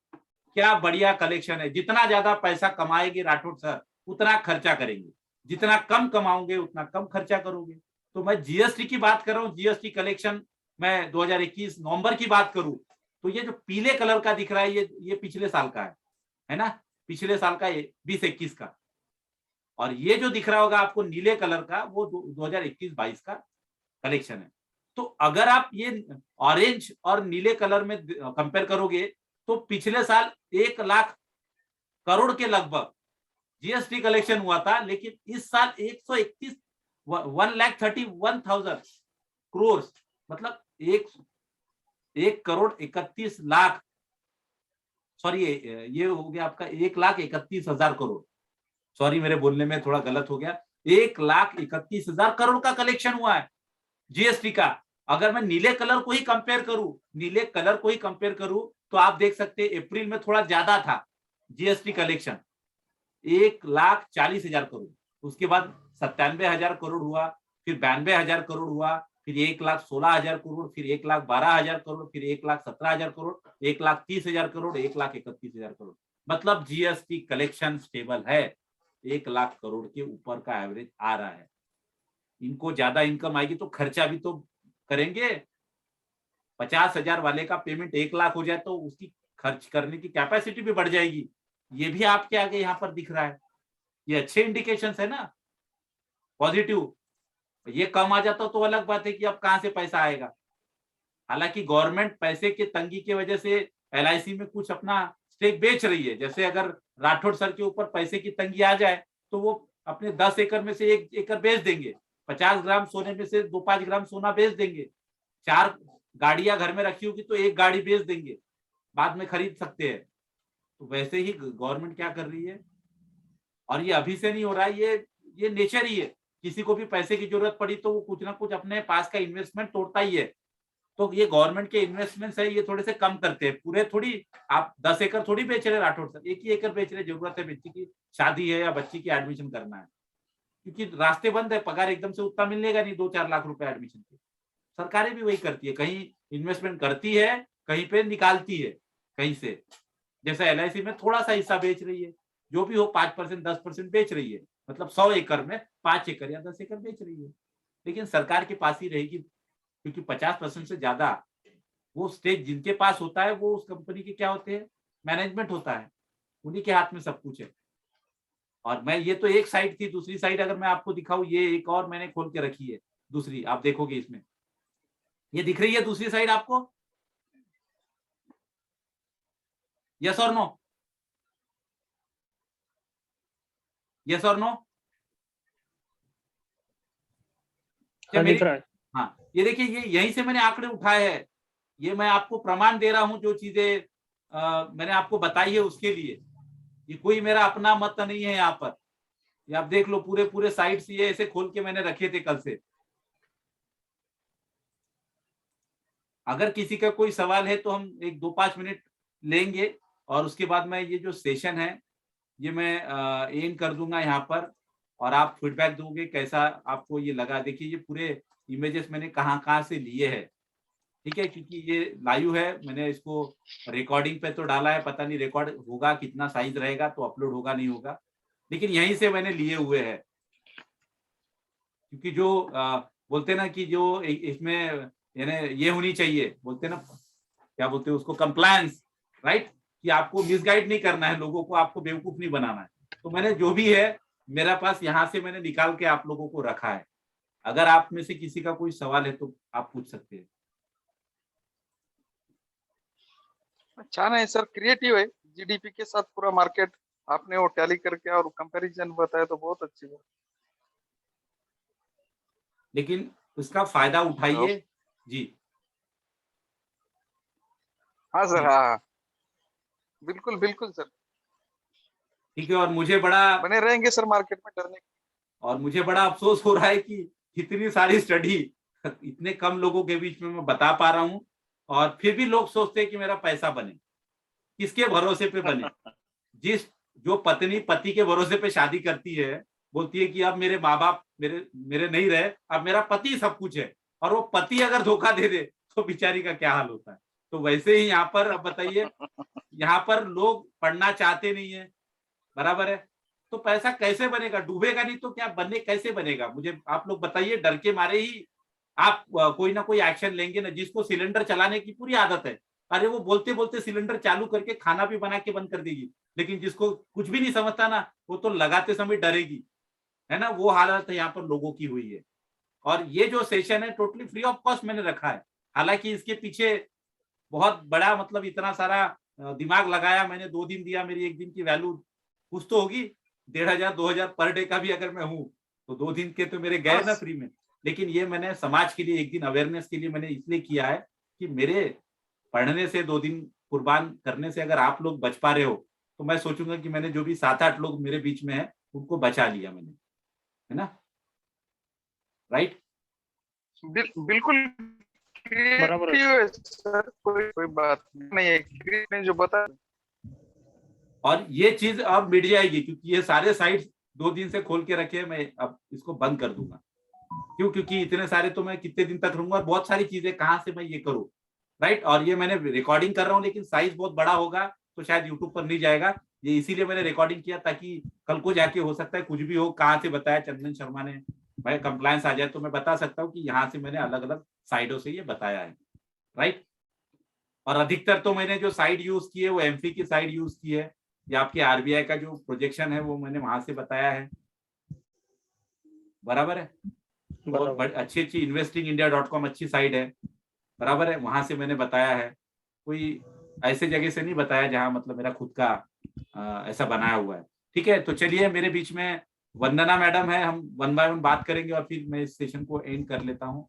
क्या बढ़िया कलेक्शन है। जितना ज्यादा पैसा कमाएंगे राठौड़ सर उतना खर्चा करेंगे, जितना कम कमाओगे उतना कम खर्चा करोगे। तो मैं जीएसटी की बात कर रहा हूँ, जीएसटी कलेक्शन मैं 2021 नवंबर की बात करूं तो ये जो पीले कलर का दिख रहा है ये पिछले साल का है ना, पिछले साल का, ये 2021 का। और ये जो दिख रहा होगा आपको नीले कलर का वो 2021-22 का कलेक्शन है। तो अगर आप ये ऑरेंज और नीले कलर में कंपेयर करोगे तो पिछले साल 1 लाख करोड़ के लगभग जीएसटी कलेक्शन हुआ था, लेकिन इस साल 131 1,31,000 करोड़, मतलब 1,31,00,000, सॉरी ये हो गया आपका 1,31,000 करोड़। सॉरी मेरे बोलने में थोड़ा गलत हो गया, 1,31,000 करोड़ का कलेक्शन हुआ है जीएसटी का। अगर मैं नीले कलर को ही कंपेयर करूं तो आप देख सकते हैं अप्रैल में थोड़ा ज्यादा था जीएसटी कलेक्शन, 1,40,000 करोड़। उसके बाद 97,000 करोड़ हुआ, फिर 92,000 करोड़ हुआ, फिर 1,16,000 करोड़, फिर 1,12,000 करोड़, फिर 1,17,000 करोड़, 1,30,000 करोड़, 1,31,000 करोड़। मतलब जीएसटी कलेक्शन स्टेबल है, 1 लाख करोड़ के ऊपर का एवरेज आ रहा है। इनको ज्यादा इनकम आएगी तो खर्चा भी तो करेंगे। 50,000 वाले का पेमेंट 1 लाख हो जाए तो उसकी खर्च करने की कैपेसिटी भी बढ़ जाएगी। ये भी आपके आगे यहाँ पर दिख रहा है। ये अच्छे इंडिकेशंस है ना, पॉजिटिव। ये कम आ जाता तो अलग बात है कि अब कहां से पैसा आएगा। हालांकि गवर्नमेंट पैसे की तंगी की वजह से एलआईसी में कुछ अपना स्टेक बेच रही है। जैसे अगर राठौड़ सर के ऊपर पैसे की तंगी आ जाए तो वो अपने 10 एकड़ में से 1 एकड़ बेच देंगे, 50 ग्राम सोने में से 2-5 ग्राम सोना बेच देंगे, 4 गाड़ियां घर में रखी होगी तो 1 गाड़ी बेच देंगे, बाद में खरीद सकते हैं। तो वैसे ही गवर्नमेंट क्या कर रही है, और ये अभी से नहीं हो रहा है, ये नेचर ही है। किसी को भी पैसे की जरूरत पड़ी तो वो कुछ ना कुछ अपने पास का इन्वेस्टमेंट तोड़ता ही है। तो ये गवर्नमेंट के इन्वेस्टमेंट्स है, ये थोड़े से कम करते हैं। पूरे थोड़ी आप 10 एकड़ थोड़ी बेच रहे राठौड़ सर, 1 ही एकड़ बेच रहे। जरूरत है बच्ची की शादी है या बच्ची की एडमिशन करना है, क्योंकि रास्ते बंद है, पगार एकदम से उतना मिलेगा नहीं 2-4 लाख रुपए एडमिशन के। सरकारें भी वही करती है, कहीं इन्वेस्टमेंट करती है, कहीं पे निकालती है कहीं से। जैसे एलआईसी में थोड़ा सा हिस्सा बेच रही है, जो भी हो 5% 10% बेच रही है, मतलब 100 एकड़ में 5 एकड़ या 10 एकड़ बेच रही है। लेकिन सरकार के पास ही रहेगी, क्योंकि 50% से ज्यादा वो स्टेक जिनके पास होता है वो उस कंपनी के क्या होते हैं, मैनेजमेंट होता है, उन्हीं के हाथ में सब कुछ है। और मैं ये तो एक साइड थी, दूसरी साइड अगर मैं आपको दिखाऊं, ये एक और मैंने खोल के रखी है दूसरी, आप देखोगे इसमें ये दिख रही है दूसरी साइड आपको, यस और नो, यस और नो? हाँ दिख रहा है। हाँ, ये देखिए, ये यहीं से मैंने आंकड़े उठाए हैं। ये मैं आपको प्रमाण दे रहा हूं, जो चीजें मैंने आपको बताई है उसके लिए। ये कोई मेरा अपना मत नहीं है यहाँ पर। ये आप देख लो, पूरे पूरे साइट्स ये ऐसे खोल के मैंने रखे थे कल से। अगर किसी का कोई सवाल है तो हम 1-2-5 मिनट लेंगे, और उसके बाद मैं ये जो सेशन है ये मैं एंड कर दूंगा यहाँ पर, और आप फीडबैक दोगे कैसा आपको ये लगा। देखिए ये पूरे इमेजेस मैंने कहाँ से लिए हैं, ठीक है, क्योंकि ये लाइव है। मैंने इसको रिकॉर्डिंग पे तो डाला है, पता नहीं रिकॉर्ड होगा, कितना साइज रहेगा, तो अपलोड होगा नहीं होगा, लेकिन यहीं से मैंने लिए हुए हैं। क्योंकि जो बोलते ना कि जो इसमें यानी ये होनी चाहिए, बोलते ना क्या बोलते हैं उसको, कंप्लायंस, राइट, कि आपको मिसगाइड नहीं करना है लोगों को, आपको बेवकूफ नहीं बनाना है। तो मैंने जो भी है मेरा पास यहाँ से मैंने निकाल के आप लोगों को रखा है। अगर आप में से किसी का कोई सवाल है तो आप पूछ सकते हैं। अच्छा नहीं सर, क्रिएटिव है। जीडीपी के साथ पूरा मार्केट आपने वो टैली करके और कंपैरिजन बताया तो बहुत अच्छी बात। लेकिन उसका फायदा उठाइए जी। हाँ सर, हाँ बिल्कुल बिल्कुल सर, ठीक है। और मुझे बड़ा बने रहेंगे सर मार्केट में, डरने की। और मुझे बड़ा अफसोस हो रहा है कि इतनी सारी स्टडी इतने कम लोगों के बीच में मैं बता पा रहा हूँ, और फिर भी लोग सोचते हैं कि मेरा पैसा बने। किसके भरोसे पे बने? जो पत्नी पति के भरोसे पे शादी करती है, बोलती है कि अब मेरे माँ बाप मेरे नहीं रहे, अब मेरा पति सब कुछ है, और वो पति अगर धोखा दे दे तो बेचारी का क्या हाल होता है। तो वैसे ही यहाँ पर अब बताइए, यहाँ पर लोग पढ़ना चाहते नहीं है, बराबर है, तो पैसा कैसे बनेगा? डूबेगा नहीं तो क्या बने, कैसे बनेगा? मुझे आप लोग बताइए। डर के मारे ही आप कोई ना कोई एक्शन लेंगे ना। जिसको सिलेंडर चलाने की पूरी आदत है, अरे वो बोलते बोलते सिलेंडर चालू करके खाना भी बना के बंद कर देगी। लेकिन जिसको कुछ भी नहीं समझता ना, वो तो लगाते समय डरेगी, है ना। वो हालत यहाँ पर लोगों की हुई है। और ये जो सेशन है टोटली फ्री ऑफ कॉस्ट मैंने रखा है। हालांकि इसके पीछे बहुत बड़ा मतलब इतना सारा दिमाग लगाया मैंने, 2 दिन दिया, मेरी 1 दिन की वैल्यू कुछ तो होगी, 1500 2000 पर डे का भी अगर मैं हूँ तो 2 दिन के तो मेरे गए ना फ्री में। लेकिन ये मैंने समाज के लिए 1 दिन अवेयरनेस के लिए मैंने इसलिए किया है कि मेरे पढ़ने से 2 दिन कुर्बान करने से अगर आप लोग बच पा रहे हो तो मैं सोचूंगा कि मैंने जो भी 7-8 लोग मेरे बीच में है उनको बचा लिया मैंने, है ना, राइट? बिल्कुल बराबर क्रिएटिव है सर, कोई बात नहीं है, क्रिएटिव ने जो बता। और ये चीज अब मिट जाएगी क्योंकि ये सारे साइट्स 2 दिन से खोल के रखे, मैं अब इसको बंद कर दूंगा। क्यों? क्योंकि इतने सारे तो मैं कितने दिन तक रहूंगा, बहुत सारी चीजें कहाँ से मैं ये करूँ, राइट? और ये मैंने रिकॉर्डिंग कर रहा हूँ लेकिन साइज बहुत बड़ा होगा तो शायद यूट्यूब पर नहीं जाएगा। ये इसीलिए मैंने रिकॉर्डिंग किया ताकि कल को जाके हो सकता है कुछ भी हो, कहाँ से बताया चंदन शर्मा ने, भाई कंप्लायंस आ जाए तो मैं बता सकता हूँ कि यहाँ से मैंने अलग अलग साइडों से ये बताया है, राइट? और अधिकतर तो मैंने जो साइड यूज की है वो एमफी की साइड यूज की है, या आपके आरबीआई का जो प्रोजेक्शन है वो मैंने वहां से बताया है, बराबर है? बहुत अच्छी investingindia.com अच्छी साइट है, बराबर है, वहां से मैंने बताया है। कोई ऐसे जगह से नहीं बताया जहां मतलब मेरा खुद का ऐसा बनाया हुआ है। ठीक है, तो चलिए मेरे बीच में वंदना मैडम है, हम 1 बाय 1 बात करेंगे और फिर मैं इस सेशन को एंड कर लेता हूँ।